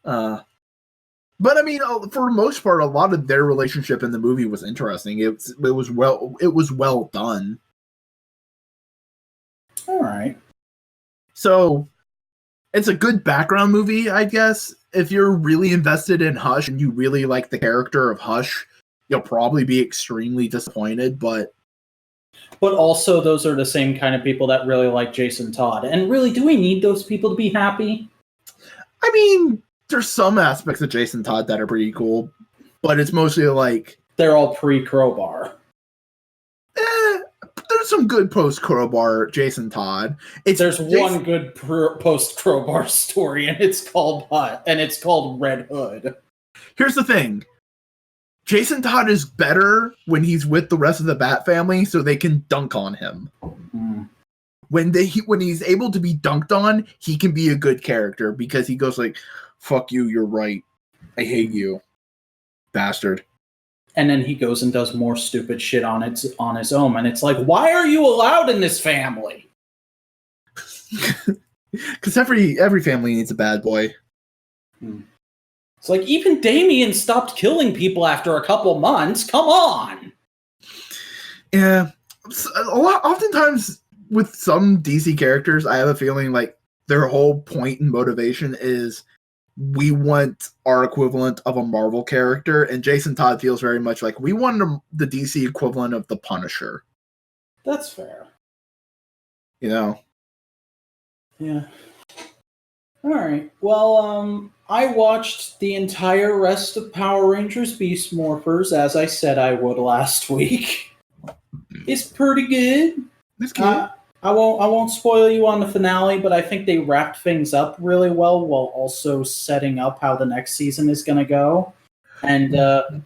But I mean, for the most part, a lot of their relationship in the movie was interesting. It was well done. All right. So it's a good background movie, I guess. If you're really invested in Hush and you really like the character of Hush, you'll probably be extremely disappointed, but also those are the same kind of people that really like Jason Todd. And really, do we need those people to be happy? I mean, there's some aspects of Jason Todd that are pretty cool, but it's mostly like they're all pre-Crowbar. There's some good post-Crowbar Jason Todd. There's one good post-Crowbar story, and it's called Red Hood. Here's the thing. Jason Todd is better when he's with the rest of the Bat family, so they can dunk on him. Mm. When he's able to be dunked on, he can be a good character because he goes like, "Fuck you, you're right. I hate you, bastard." And then he goes and does more stupid shit on his own, and it's like, why are you allowed in this family? Because every family needs a bad boy. It's like even Damien stopped killing people after a couple months. Come on. Yeah, oftentimes with some DC characters, I have a feeling like their whole point and motivation is we want our equivalent of a Marvel character, and Jason Todd feels very much like we want the DC equivalent of the Punisher. That's fair. You know? Yeah. All right. Well, I watched the entire rest of Power Rangers Beast Morphers, as I said I would last week. It's pretty good. It's good. I won't spoil you on the finale, but I think they wrapped things up really well while also setting up how the next season is going to go. And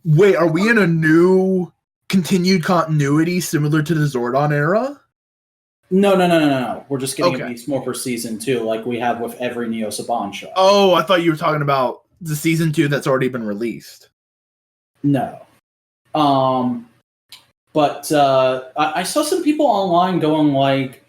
wait, are we in a new continued continuity similar to the Zordon era? No. We're just getting a Beast Morpher season 2 like we have with every Neo Saban show. Oh, I thought you were talking about the season 2 that's already been released. No. But I saw some people online going like,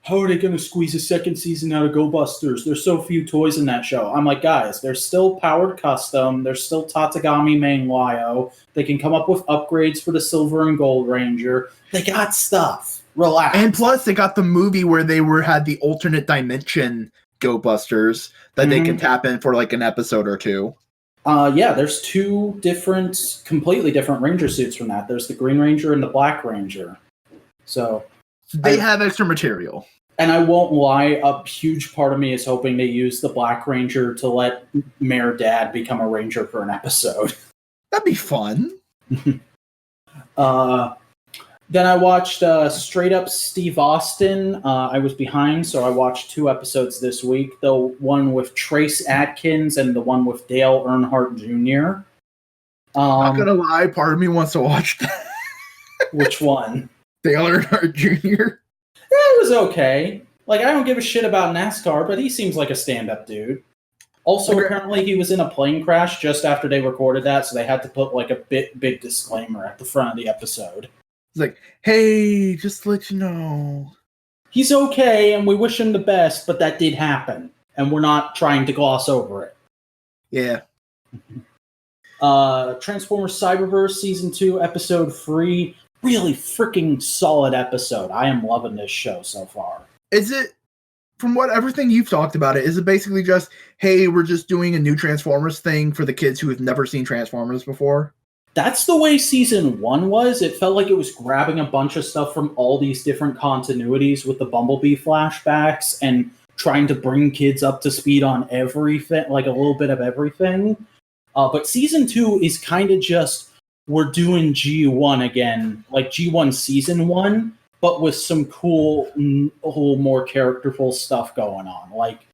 how are they going to squeeze a second season out of Go Busters? There's so few toys in that show. I'm like, guys, there's still Powered Custom. There's still Tatagami Main Lyo. They can come up with upgrades for the Silver and Gold Ranger. They got stuff. Relax. And plus, they got the movie where they had the alternate dimension Go Busters that they can tap in for like an episode or two. Yeah, there's two completely different Ranger suits from that. There's the Green Ranger and the Black Ranger. So they have extra material. And I won't lie, a huge part of me is hoping they use the Black Ranger to let Mayor Dad become a Ranger for an episode. That'd be fun. Then I watched Straight Up Steve Austin. I was behind, so I watched 2 episodes this week. The one with Trace Adkins and the one with Dale Earnhardt Jr. Not gonna lie, part of me wants to watch that. Which one? Dale Earnhardt Jr. It was okay. Like, I don't give a shit about NASCAR, but he seems like a stand-up dude. Also, apparently he was in a plane crash just after they recorded that, so they had to put like a big disclaimer at the front of the episode. It's like, hey, just to let you know. He's okay, and we wish him the best, but that did happen, and we're not trying to gloss over it. Yeah. Transformers Cyberverse Season 2, Episode 3. Really freaking solid episode. I am loving this show so far. Is it, from everything you've talked about it, is it basically just, hey, we're just doing a new Transformers thing for the kids who have never seen Transformers before? That's the way Season 1 was. It felt like it was grabbing a bunch of stuff from all these different continuities with the Bumblebee flashbacks and trying to bring kids up to speed on everything, like a little bit of everything. But Season 2 is kind of just, we're doing G1 again, like G1 Season 1, but with some cool, a little more characterful stuff going on. Like,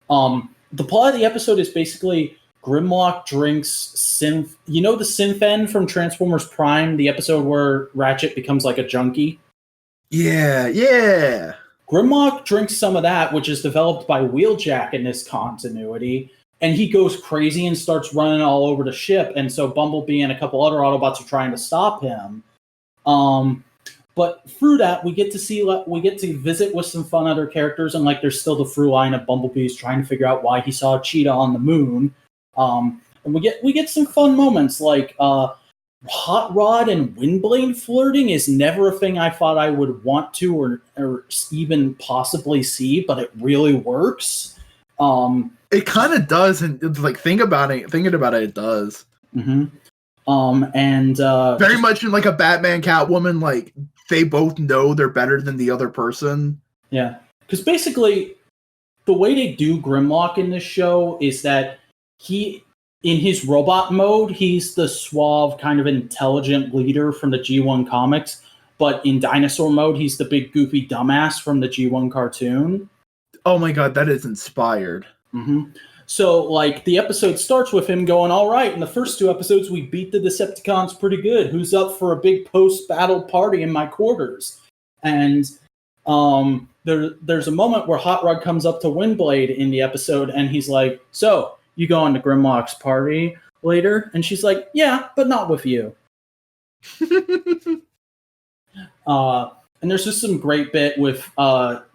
the plot of the episode is basically Grimlock drinks Synth. You know the Synthen from Transformers Prime, the episode where Ratchet becomes like a junkie? Yeah. Grimlock drinks some of that, which is developed by Wheeljack in this continuity, and he goes crazy and starts running all over the ship, and so Bumblebee and a couple other Autobots are trying to stop him. But through that, we get to visit with some fun other characters, and like there's still the through line of Bumblebee's trying to figure out why he saw a cheetah on the moon. And we get some fun moments, like Hot Rod and Windblade flirting is never a thing I thought I would want to or even possibly see, but it really works. It kind of does, and it's like thinking about it, it does. Mm-hmm. And very much in like a Batman Catwoman, like they both know they're better than the other person. Yeah, because basically the way they do Grimlock in this show is that in his robot mode, he's the suave, kind of intelligent leader from the G1 comics, but in dinosaur mode, he's the big goofy dumbass from the G1 cartoon. Oh my god, that is inspired. Mm-hmm. So, like, the episode starts with him going, all right, in the first 2 episodes, we beat the Decepticons pretty good. Who's up for a big post-battle party in my quarters? And there's a moment where Hot Rod comes up to Windblade in the episode, and he's like, so, you going to Grimlock's party later? And she's like, yeah, but not with you. And there's just some great bit with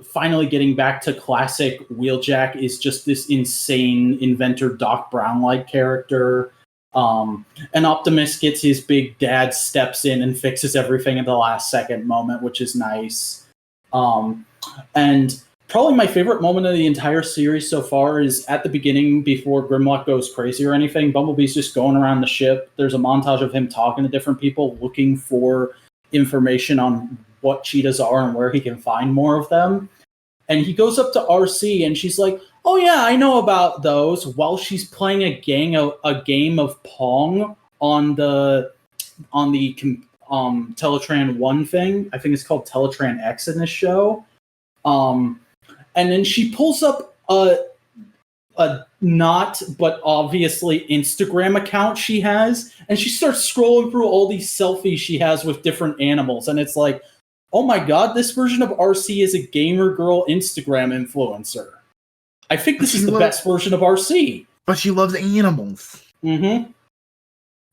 finally getting back to classic Wheeljack is just this insane inventor Doc Brown-like character. And Optimus gets his big dad steps in and fixes everything at the last second moment, which is nice. And probably my favorite moment of the entire series so far is at the beginning before Grimlock goes crazy or anything. Bumblebee's just going around the ship. There's a montage of him talking to different people looking for information on what cheetahs are and where he can find more of them. And he goes up to RC and she's like, oh yeah, I know about those, while she's playing a game of Pong on the Teletran 1 thing. I think it's called Teletran X in this show. And then she pulls up a not but obviously Instagram account she has, and she starts scrolling through all these selfies she has with different animals, and it's like, oh my god, this version of RC is a gamer girl Instagram influencer. I think this is the best version of RC. But she loves animals. Mm-hmm.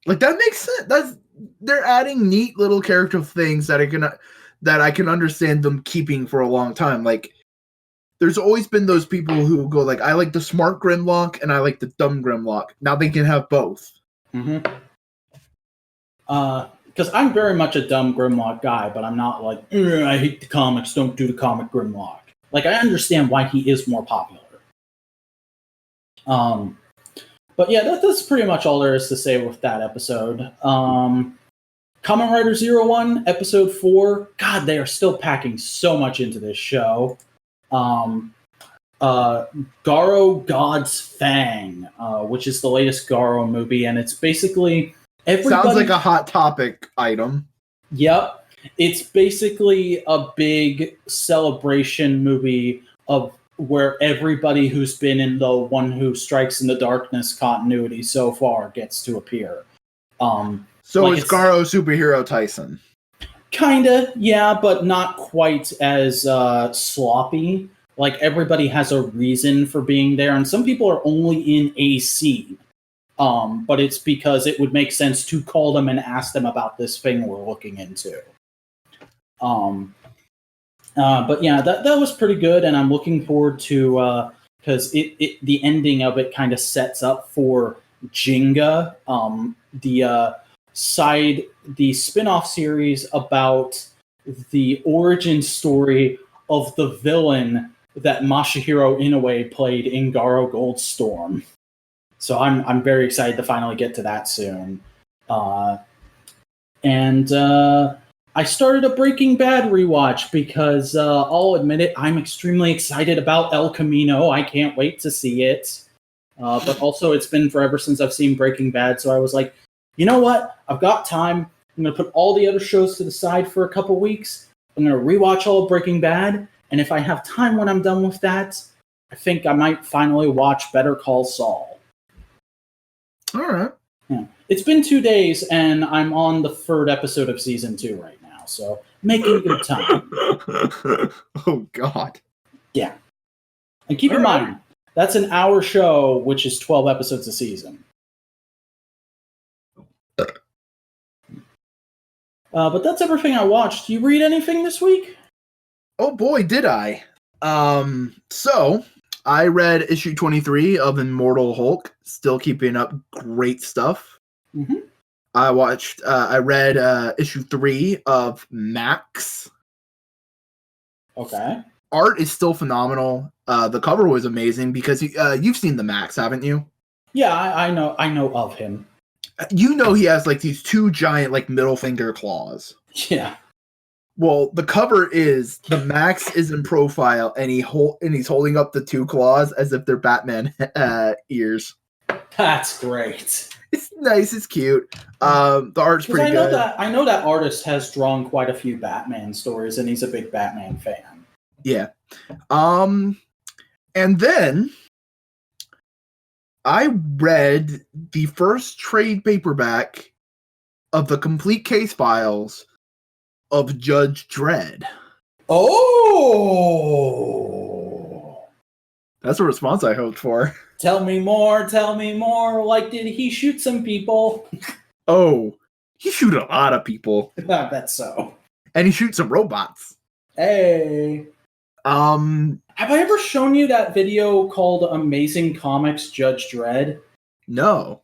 Like, that makes sense. They're adding neat little character things that I can understand them keeping for a long time. Like, there's always been those people who go like, I like the smart Grimlock and I like the dumb Grimlock. Now they can have both. Mm-hmm. Because I'm very much a dumb Grimlock guy, but I'm not like, I hate the comics, don't do the comic Grimlock. Like, I understand why he is more popular. But yeah, that's pretty much all there is to say with that episode. Kamen Rider 01, episode 4. God, they are still packing so much into this show. Garo God's Fang, which is the latest Garo movie, and it's basically everybody... Sounds like a Hot Topic item. Yep. It's basically a big celebration movie of where everybody who's been in the One Who Strikes in the Darkness continuity so far gets to appear. So like it's Garo Superhero Tyson. Kinda, yeah, but not quite as sloppy. Like, everybody has a reason for being there, and some people are only in a scene. But it's because it would make sense to call them and ask them about this thing we're looking into. But yeah, that was pretty good, and I'm looking forward to, because the ending of it kind of sets up for Jenga, the spin-off series about the origin story of the villain that Masahiro Inoue played in Garo Goldstorm. So I'm very excited to finally get to that soon. And I started a Breaking Bad rewatch because I'll admit it, I'm extremely excited about El Camino. I can't wait to see it. But also, it's been forever since I've seen Breaking Bad, so I was like, you know what? I've got time. I'm going to put all the other shows to the side for a couple weeks. I'm going to rewatch all of Breaking Bad, and if I have time when I'm done with that, I think I might finally watch Better Call Saul. All right. Yeah. It's been 2 days, and I'm on the 3rd episode of season 2 right now, so making good time. Oh, God. Yeah. And keep in mind, that's an hour show, which is 12 episodes a season. But that's everything I watched. Do you read anything this week? Oh boy, did I. So I read issue 23 of Immortal Hulk. Still keeping up great stuff. Mm-hmm. I read issue 3 of Max. Okay. Art is still phenomenal. The cover was amazing because you've seen the Max, haven't you? Yeah, I know of him. You know he has like these 2 giant like middle finger claws. Yeah. Well, the cover is the Max is in profile and he's holding up the 2 claws as if they're Batman ears. That's great. It's nice, it's cute. The art's pretty good. I know that artist has drawn quite a few Batman stories, and he's a big Batman fan. Yeah. And then I read the first trade paperback of the complete case files of Judge Dredd. Oh! That's a response I hoped for. Tell me more, tell me more. Like, did he shoot some people? Oh, he shoot a lot of people. I bet so. And he shoots some robots. Hey. Have I ever shown you that video called Amazing Comics Judge Dredd? No.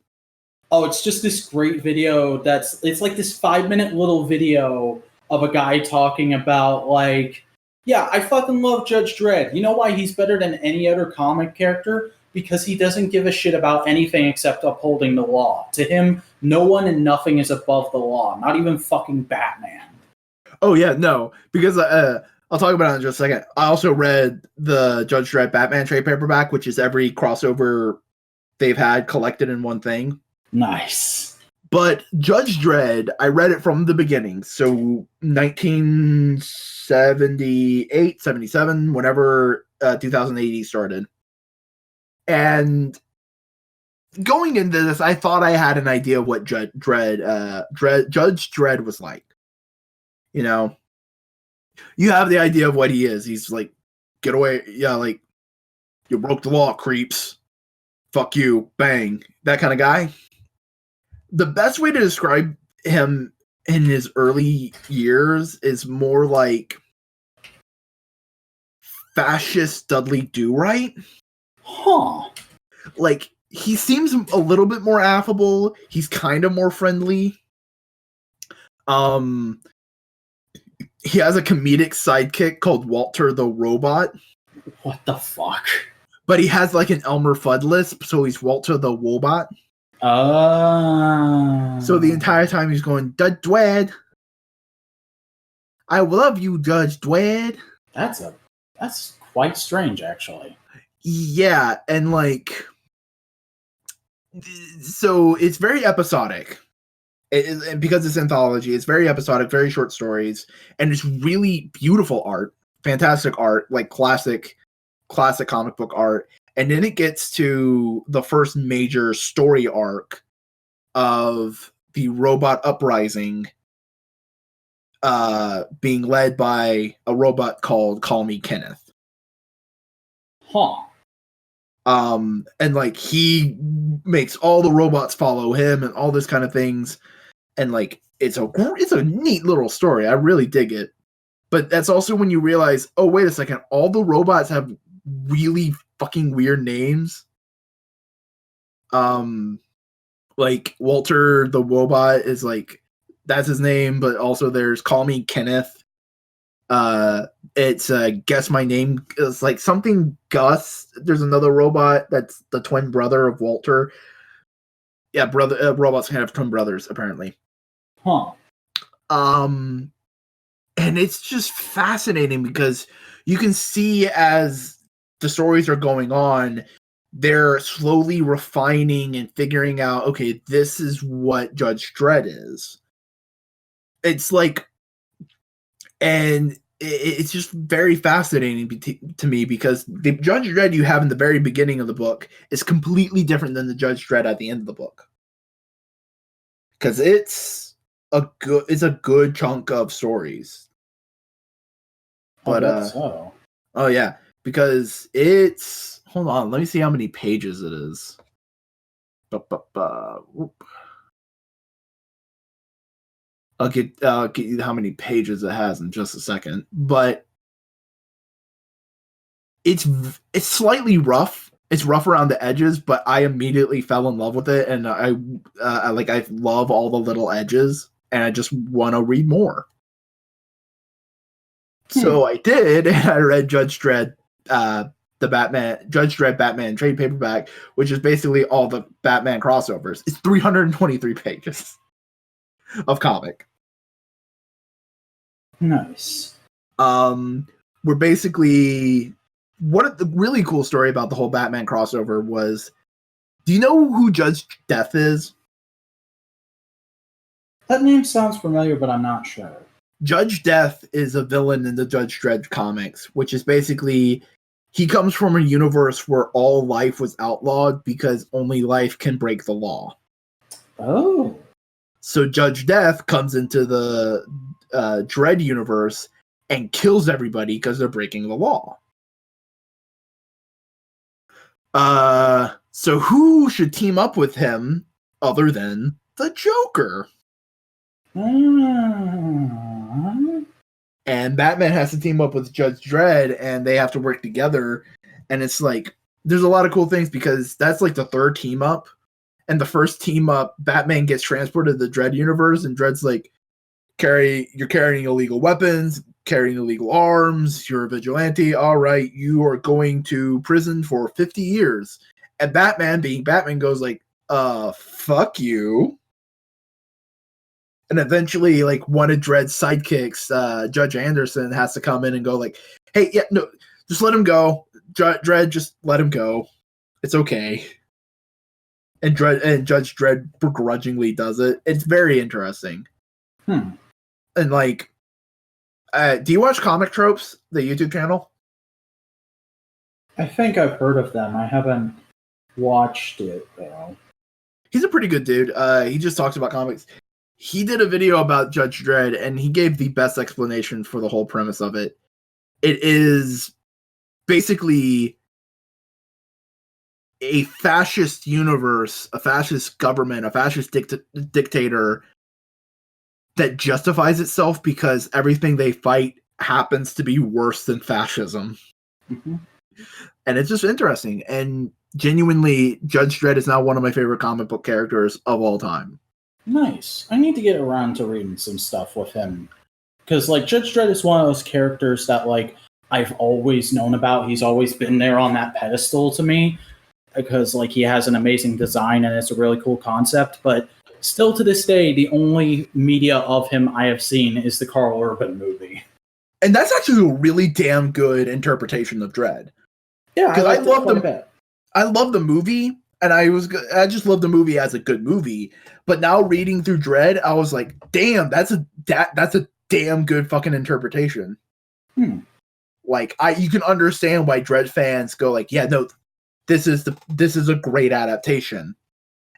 Oh, it's just this great video it's like this 5-minute little video of a guy talking about, like, yeah, I fucking love Judge Dredd. You know why he's better than any other comic character? Because he doesn't give a shit about anything except upholding the law. To him, no one and nothing is above the law. Not even fucking Batman. Oh, yeah, no. Because I'll talk about it in just a second. I also read the Judge Dredd Batman trade paperback, which is every crossover they've had collected in one thing. Nice. But Judge Dredd, I read it from the beginning. So 1978, 77, whenever 2080 started. And going into this, I thought I had an idea of what Judge Dredd was like. You know, you have the idea of what he is. He's like, get away. Yeah, like, you broke the law, creeps. Fuck you. Bang. That kind of guy. The best way to describe him in his early years is more like fascist Dudley Do-Right. Huh. Like, he seems a little bit more affable. He's kind of more friendly. He has a comedic sidekick called Walter the Robot. What the fuck? But he has like an Elmer Fudd lisp, so he's Walter the Wobot. So the entire time he's going, Judge Dredd. I love you, Judge Dredd. That's quite strange, actually. Yeah, and like, so it's very episodic. Because it's anthology, it's very episodic, very short stories, and it's really beautiful art, fantastic art, like classic comic book art. And then it gets to the first major story arc of the robot uprising, being led by a robot called Call Me Kenneth. Huh. And like, he makes all the robots follow him and all this kind of things. And like, it's a neat little story. I really dig it. But that's also when you realize, oh, wait a second, all the robots have really fucking weird names. Like, Walter the Wobot is like, that's his name, but also there's Call Me Kenneth. It's Guess My Name. It's like something Gus. There's another robot that's the twin brother of Walter. Yeah, robots can have twin brothers, apparently. Huh. And it's just fascinating because you can see as the stories are going on, they're slowly refining and figuring out, okay, this is what Judge Dredd is. It's like, and it's just very fascinating to me because the Judge Dredd you have in the very beginning of the book is completely different than the Judge Dredd at the end of the book. Because it's a good chunk of stories. But so. Oh yeah, because it's, hold on, let me see how many pages it is. Whoop. I'll get you how many pages it has in just a second, but it's slightly rough it's rough around the edges, but I immediately fell in love with it, and I love all the little edges, and I just want to read more. So I did, and I read Judge Dredd, Judge Dredd Batman trade paperback, which is basically all the Batman crossovers. It's 323 pages of comic. Nice. We're basically, what the really cool story about the whole Batman crossover was, do you know who Judge Death is? That name sounds familiar, but I'm not sure. Judge Death is a villain in the Judge Dredd comics, which is basically, he comes from a universe where all life was outlawed because only life can break the law. Oh. So Judge Death comes into the Dredd universe and kills everybody because they're breaking the law. So who should team up with him other than the Joker? And Batman has to team up with Judge Dredd, and they have to work together. And it's like, there's a lot of cool things because that's like the third team up. And the first team up, Batman gets transported to the Dredd universe, and Dredd's like, you're carrying illegal weapons, carrying illegal arms, you're a vigilante, all right, you are going to prison for 50 years. And Batman, being Batman, goes like, fuck you. And eventually, like, one of Dredd's sidekicks, Judge Anderson, has to come in and go like, hey, yeah, no, just let him go. Dredd, just let him go. It's okay. And Judge Dredd begrudgingly does it. It's very interesting. And like, do you watch Comic Tropes, the YouTube channel? I think I've heard of them. I haven't watched it, though. He's a pretty good dude. He just talks about comics. He did a video about Judge Dredd, and he gave the best explanation for the whole premise of it. It is basically a fascist universe, a fascist government, a fascist dictator that justifies itself because everything they fight happens to be worse than fascism. And it's just interesting. And genuinely, Judge Dredd is now one of my favorite comic book characters of all time. Nice. I need to get around to reading some stuff with him. Because, like, Judge Dredd is one of those characters that, like, I've always known about. He's always been there on that pedestal to me. Because, like, he has an amazing design and it's a really cool concept. But still to this day, the only media of him I have seen is the Carl Urban movie. And that's actually a really damn good interpretation of Dredd. Yeah, because I love the movie, and I just love the movie as a good movie. But now reading through Dredd, I was like, damn, that's a damn good fucking interpretation. Like, you can understand why Dredd fans go like, yeah, no, this is a great adaptation,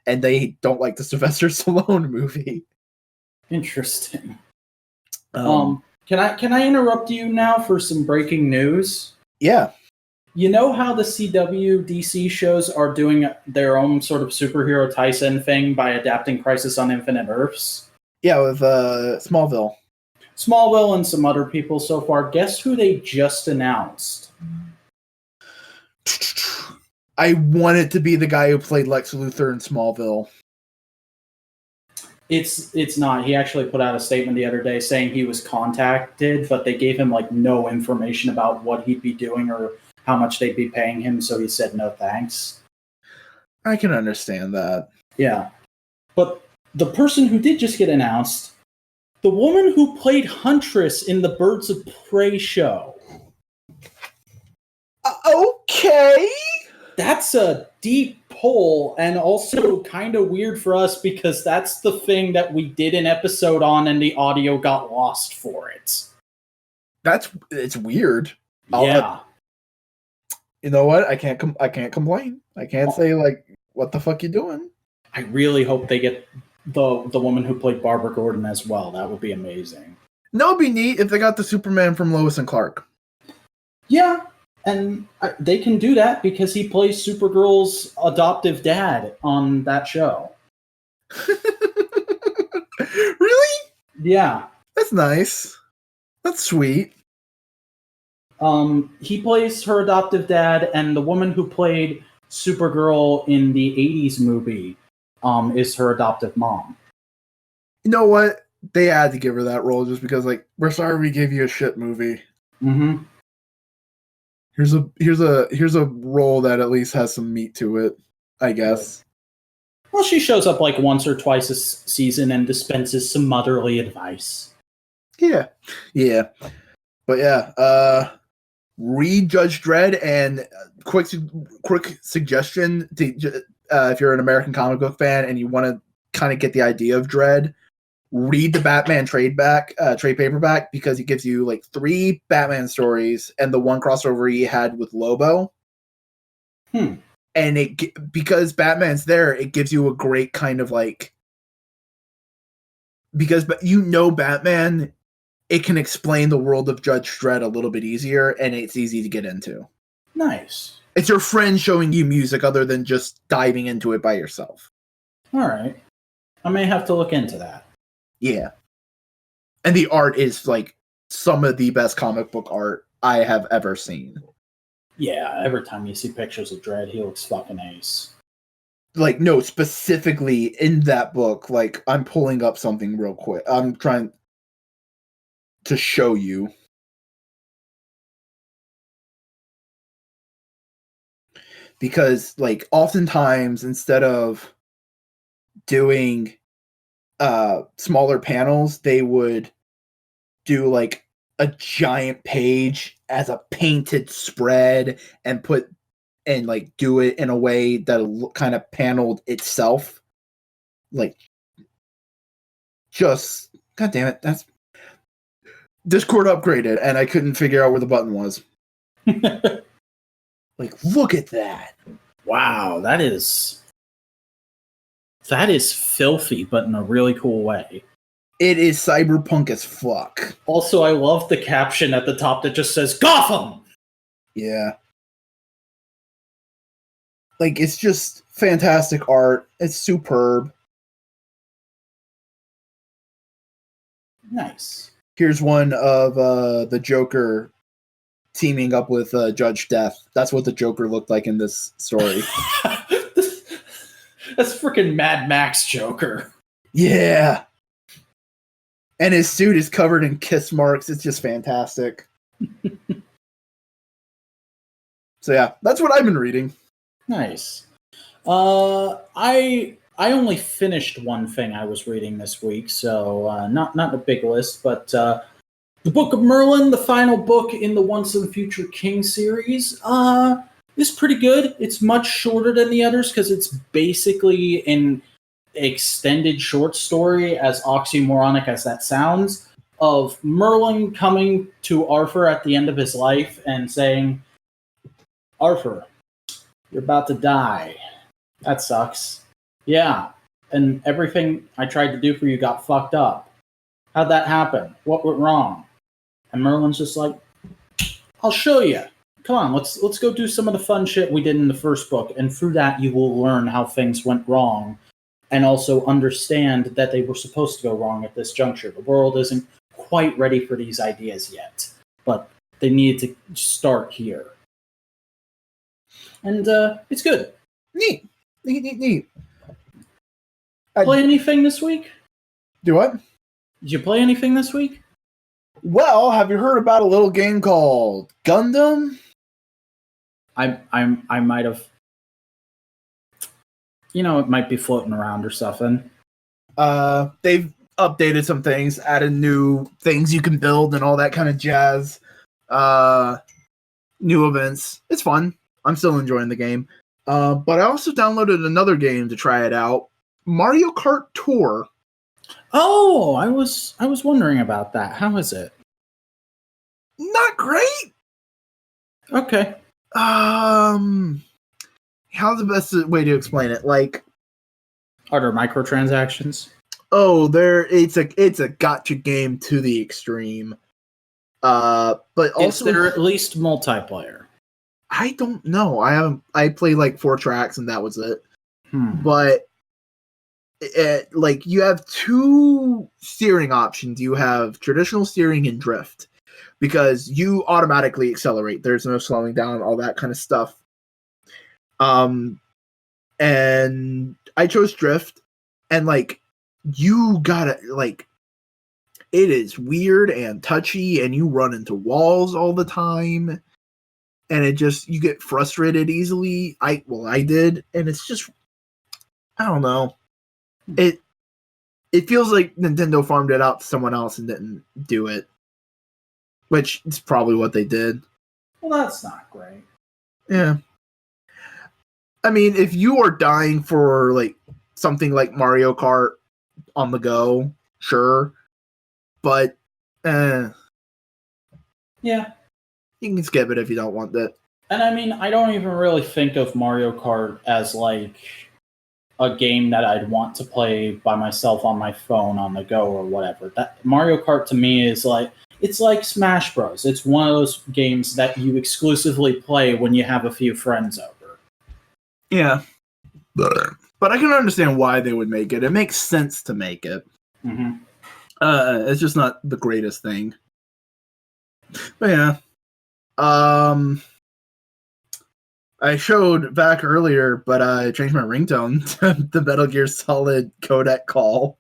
and they don't like the Sylvester Stallone movie. Interesting. Can I interrupt you now for some breaking news? Yeah. You know how the CW DC shows are doing their own sort of superhero Tyson thing by adapting Crisis on Infinite Earths? Yeah, with Smallville. Smallville and some other people so far. Guess who they just announced? I want it to be the guy who played Lex Luthor in Smallville. It's not. He actually put out a statement the other day saying he was contacted, but they gave him like no information about what he'd be doing or how much they'd be paying him, so he said no thanks. I can understand that. Yeah. But the person who did just get announced, the woman who played Huntress in the Birds of Prey show. Okay. That's a deep pull, and also kind of weird for us because that's the thing that we did an episode on and the audio got lost for it. It's weird. Yeah. You know what? I can't complain. I can't say like, what the fuck you doing? I really hope they get the woman who played Barbara Gordon as well. That would be amazing. No, it'd be neat if they got the Superman from Lois and Clark. Yeah, and they can do that because he plays Supergirl's adoptive dad on that show. Really? Yeah. That's nice. That's sweet. He plays her adoptive dad, and the woman who played Supergirl in the 80s movie is her adoptive mom. You know what? They had to give her that role just because, like, we're sorry we gave you a shit movie. Mm-hmm. Here's a role that at least has some meat to it, I guess. Well, she shows up like once or twice a season and dispenses some motherly advice. Yeah. But yeah, read Judge Dredd, and quick suggestion to if you're an American comic book fan and you want to kind of get the idea of Dredd, read the Batman trade paperback, because he gives you like 3 Batman stories and the one crossover he had with Lobo. And because Batman's there, it gives you a great kind of like, because Batman, it can explain the world of Judge Dredd a little bit easier, and it's easy to get into. Nice. It's your friend showing you music other than just diving into it by yourself. All right. I may have to look into that. Yeah. And the art is like some of the best comic book art I have ever seen. Yeah, every time you see pictures of Dredd, he looks fucking ace. Like, no, specifically in that book, like, I'm pulling up something real quick. I'm trying to show you. Because, like, oftentimes, instead of doing smaller panels, they would do, like, a giant page as a painted spread and like do it in a way that kind of paneled itself. Like, just, god damn it, that's Discord upgraded and I couldn't figure out where the button was. Like, look at that. Wow, that is filthy, but in a really cool way. It is cyberpunk as fuck. Also, I love the caption at the top that just says Gotham! Yeah. Like, it's just fantastic art. It's superb. Nice. Here's one of the Joker teaming up with Judge Death. That's what the Joker looked like in this story. That's freaking Mad Max Joker. Yeah. And his suit is covered in kiss marks. It's just fantastic. So yeah, that's what I've been reading. Nice. I only finished one thing I was reading this week, so not a big list, but the Book of Merlin, the final book in the Once and Future King series, is pretty good. It's much shorter than the others because it's basically an extended short story, as oxymoronic as that sounds, of Merlin coming to Arthur at the end of his life and saying, Arthur, you're about to die. That sucks. Yeah, and everything I tried to do for you got fucked up. How'd that happen? What went wrong? And Merlin's just like, I'll show you. Come on, let's go do some of the fun shit we did in the first book, and through that you will learn how things went wrong, and also understand that they were supposed to go wrong at this juncture. The world isn't quite ready for these ideas yet, but they needed to start here. And it's good. Neat. Play anything this week? Do what? Did you play anything this week? Well, have you heard about a little game called Gundam? I might have. You know, it might be floating around or something. They've updated some things, added new things you can build and all that kind of jazz. New events. It's fun. I'm still enjoying the game. But I also downloaded another game to try it out. Mario Kart Tour. Oh, I was wondering about that. How is it? Not great. Okay. How's the best way to explain it? Like, are there microtransactions? Oh, it's a gotcha game to the extreme. But also, is there at least multiplayer? I don't know. I played like 4 tracks and that was it. But like, you have 2 steering options. You have traditional steering and drift, because you automatically accelerate. There's no slowing down, all that kind of stuff. And I chose Drift, and like you gotta like it is weird and touchy, and you run into walls all the time, and it just you get frustrated easily. I did, and it's just I don't know. It feels like Nintendo farmed it out to someone else and didn't do it, which is probably what they did. Well, that's not great. Yeah. I mean, if you are dying for like something like Mario Kart on the go, sure. But yeah. You can skip it if you don't want it. And I mean, I don't even really think of Mario Kart as like a game that I'd want to play by myself on my phone on the go or whatever. That Mario Kart to me is like it's like Smash Bros. It's one of those games that you exclusively play when you have a few friends over. Yeah. But I can understand why they would make it. It makes sense to make it. Mm-hmm. It's just not the greatest thing. But yeah. I showed back earlier, but I changed my ringtone to the Metal Gear Solid codec call.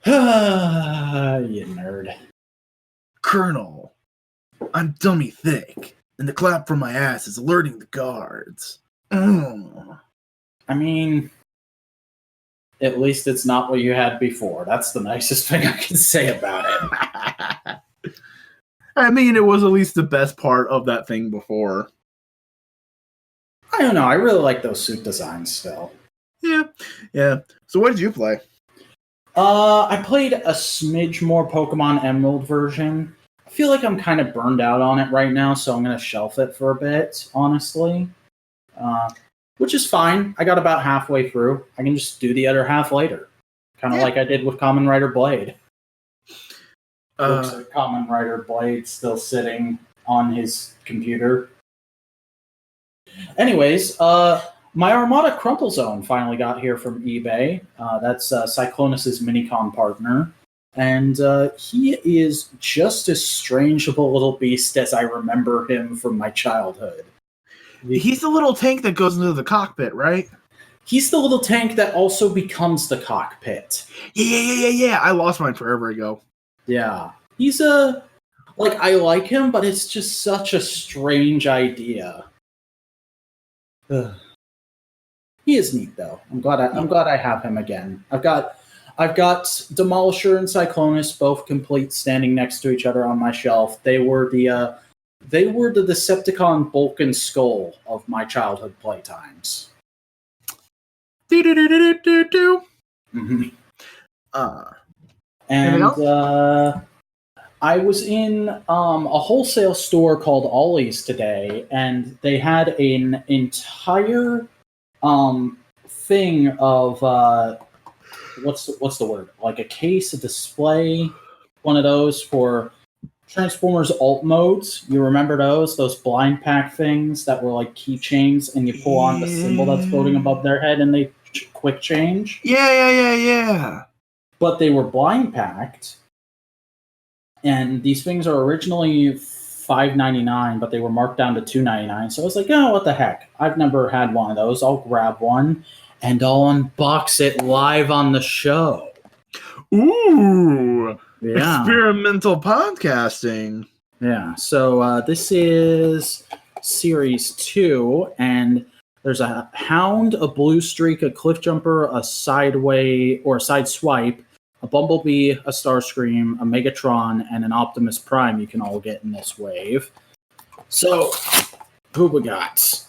You nerd. Colonel, I'm dummy thick, and the clap from my ass is alerting the guards. I mean, at least it's not what you had before. That's the nicest thing I can say about it. I mean, it was at least the best part of that thing before. I don't know. I really like those suit designs still. Yeah. So what did you play? I played a smidge more Pokemon Emerald version. I feel like I'm kind of burned out on it right now, so I'm going to shelf it for a bit, honestly. Which is fine. I got about halfway through. I can just do the other half later. Kind of like I did with Kamen Rider Blade. Looks like Kamen Rider Blade still sitting on his computer. Anyways, my Armada Crumple Zone finally got here from eBay. That's Cyclonus' Minicon partner. And he is just as strange of a little beast as I remember him from my childhood. He's the little tank that goes into the cockpit, right? He's the little tank that also becomes the cockpit. Yeah. I lost mine forever ago. Yeah. He's I like him, but it's just such a strange idea. Ugh. He is neat though. I'm glad I have him again. I've got Demolisher and Cyclonus both complete, standing next to each other on my shelf. They were the Decepticon bulk and skull of my childhood playtimes. Mm-hmm. I was in a wholesale store called Ollie's today, and they had an entire thing of what's the word? Like a case, a display, one of those for Transformers alt modes. You remember those blind pack things that were like keychains, and you pull on the symbol that's floating above their head, and they quick change. Yeah. But they were blind packed. And these things are originally $5.99, but they were marked down to $2.99. So I was like, oh, what the heck? I've never had one of those. I'll grab one, and I'll unbox it live on the show. Ooh. Yeah. Experimental podcasting. Yeah. So this is Series 2, and there's a Hound, a Blue Streak, a Cliff Jumper, a Sideway, or a Side Swipe, a Bumblebee, a Starscream, a Megatron, and an Optimus Prime you can all get in this wave. So, who we got?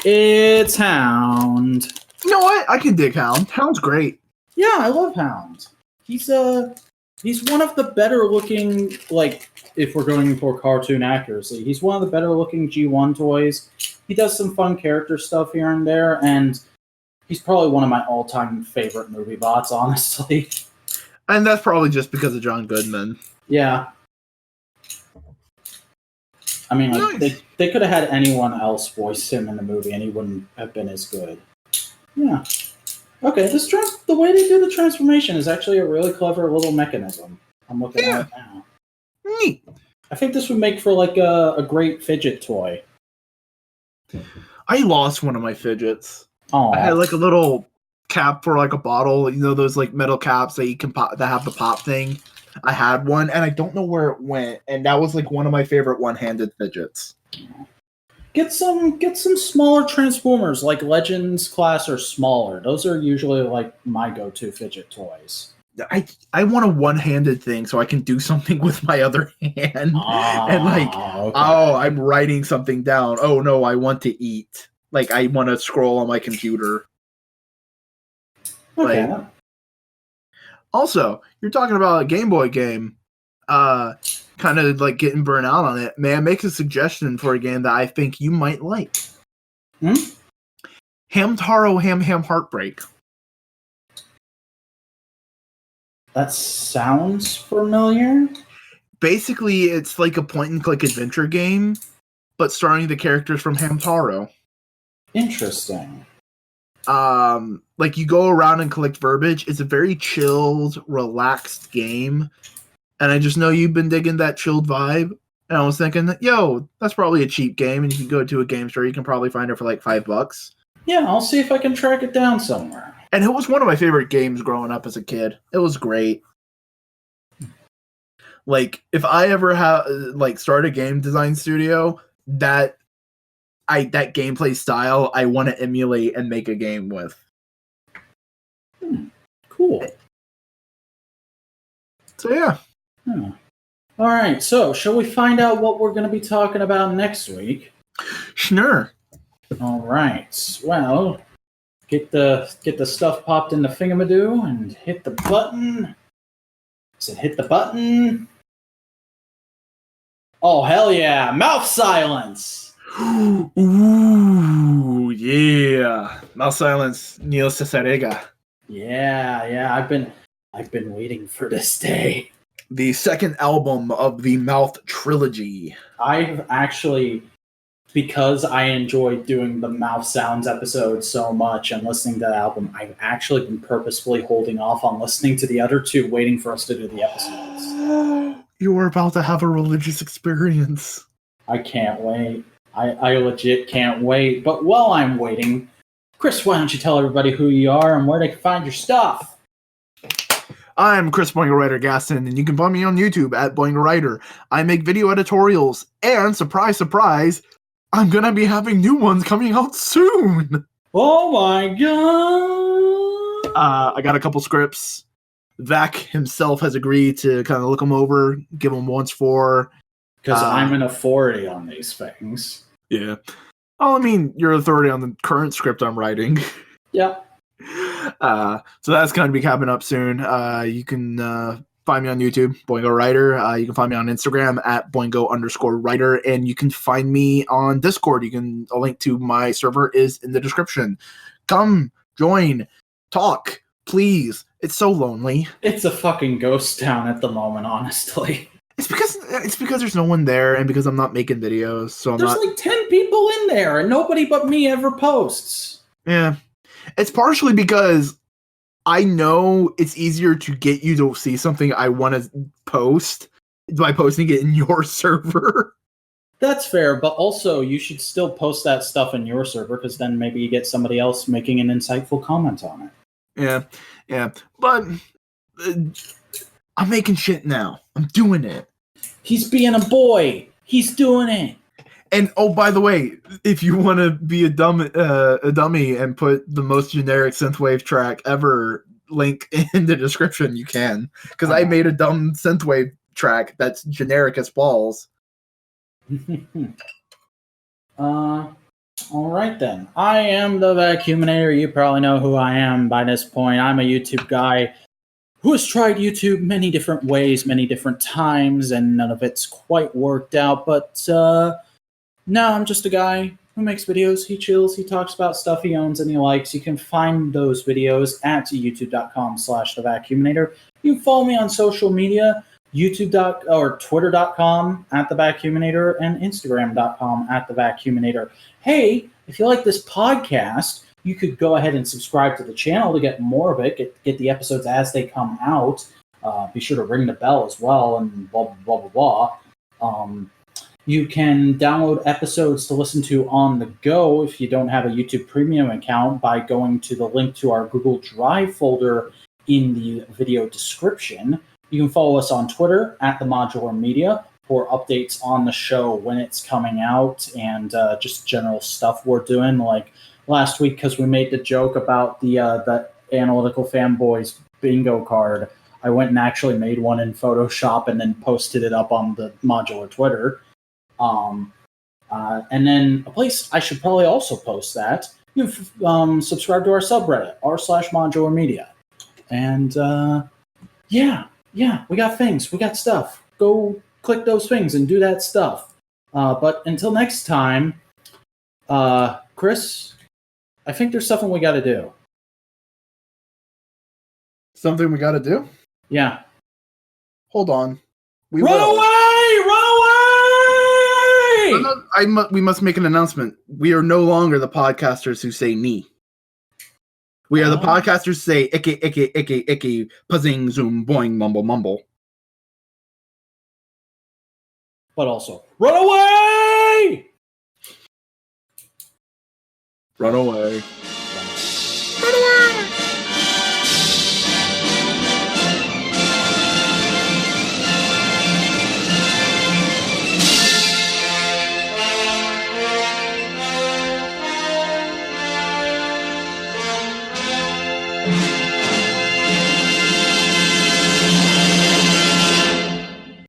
It's Hound. You know what? I can dig Hound. Hound's great. Yeah, I love Hound. He's one of the better looking, like, if we're going for cartoon accuracy, he's one of the better looking G1 toys. He does some fun character stuff here and there, and he's probably one of my all-time favorite movie bots, honestly. And that's probably just because of John Goodman. Yeah. I mean, nice. They could have had anyone else voice him in the movie, and he wouldn't have been as good. Yeah. Okay, the way they do the transformation is actually a really clever little mechanism. I'm looking at it now. Neat. I think this would make for like a great fidget toy. I lost one of my fidgets. Oh, I had like a little cap for like a bottle. You know those like metal caps that you can pop that have the pop thing. I had one, and I don't know where it went. And that was like one of my favorite one-handed fidgets. Get some smaller Transformers, like Legends class or smaller. Those are usually like my go-to fidget toys. I want a one-handed thing so I can do something with my other hand. And like, okay. oh, I'm writing something down. Oh no, I want to eat. Like I want to scroll on my computer. Okay. Like, also, you're talking about a Game Boy game. Kind of like getting burnt out on it. May I make a suggestion for a game that I think you might like? Hamtaro Ham Heartbreak. That sounds familiar. Basically, it's like a point-and-click adventure game, but starring the characters from Hamtaro. Interesting. Like you go around and collect verbiage. It's a very chilled, relaxed game. And I just know you've been digging that chilled vibe. And I was thinking, yo, that's probably a cheap game. And if you go to a game store, you can probably find it for like $5. Yeah, I'll see if I can track it down somewhere. And it was one of my favorite games growing up as a kid. It was great. Like, if I ever start a game design studio, that gameplay style I want to emulate and make a game with. Cool. So yeah. All right. So, shall we find out what we're going to be talking about next week? Sure. All right. Well, get the stuff popped in the thingamadoo and hit the button. Said hit the button. Oh hell yeah! Mouth silence. Ooh yeah! Mouth silence. Neil Cesarega. Yeah. I've been waiting for this day. The second album of the Mouth trilogy. I've actually, because I enjoyed doing the Mouth Sounds episode so much and listening to that album, I've actually been purposefully holding off on listening to the other two, waiting for us to do the episodes. You are about to have a religious experience. I can't wait. I legit can't wait. But while I'm waiting, Chris, why don't you tell everybody who you are and where they can find your stuff? I'm Chris Boingo Writer Gaston, and you can find me on YouTube at Boingo Writer. I make video editorials, and surprise, surprise, I'm gonna be having new ones coming out soon. Oh my god! I got a couple scripts. Vac himself has agreed to kind of look them over, give them once for. Because I'm an authority on these things. Yeah. Oh, I mean, you're authority on the current script I'm writing. Yep. So that's going to be coming up soon. You can find me on YouTube, Boingo Writer. You can find me on Instagram at Boingo_Writer, and you can find me on Discord. A link to my server is in the description. Come, join, talk, please. It's so lonely. It's a fucking ghost town at the moment, honestly. It's because there's no one there, and because I'm not making videos. So there's like 10 people in there, and nobody but me ever posts. Yeah. It's partially because I know it's easier to get you to see something I want to post by posting it in your server. That's fair, but also you should still post that stuff in your server, because then maybe you get somebody else making an insightful comment on it. Yeah. But I'm making shit now. I'm doing it. He's being a boy. He's doing it. And oh, by the way, if you want to be a dummy and put the most generic synthwave track ever, link in the description, you can. Because I made a dumb synthwave track that's generic as balls. All right then. I am the Vacuuminator. You probably know who I am by this point. I'm a YouTube guy who has tried YouTube many different ways, many different times, and none of it's quite worked out. But no, I'm just a guy who makes videos. He chills. He talks about stuff he owns and he likes. You can find those videos at youtube.com/thevacuuminator. You can follow me on social media, or twitter.com @thevacuuminator and instagram.com @thevacuuminator. Hey, if you like this podcast, you could go ahead and subscribe to the channel to get more of it, get the episodes as they come out. Be sure to ring the bell as well, and blah, blah, blah, blah, blah. You can download episodes to listen to on the go if you don't have a YouTube Premium account by going to the link to our Google Drive folder in the video description. You can follow us on Twitter at the Modular Media for updates on the show when it's coming out and just general stuff we're doing. Like last week, because we made the joke about the Analytical Fanboys bingo card, I went and actually made one in Photoshop and then posted it up on the Modular Twitter. And then a place I should probably also post that. You can subscribe to our subreddit, r/modular media. And yeah, we got things. We got stuff. Go click those things and do that stuff. But until next time, Chris, I think there's something we got to do. Something we got to do? Yeah. Hold on. Run away! We must make an announcement. We are no longer the podcasters who say me. We are the podcasters who say icky, icky, icky, icky, puzzing, zoom, boing, mumble, mumble. But also, run away! Run away.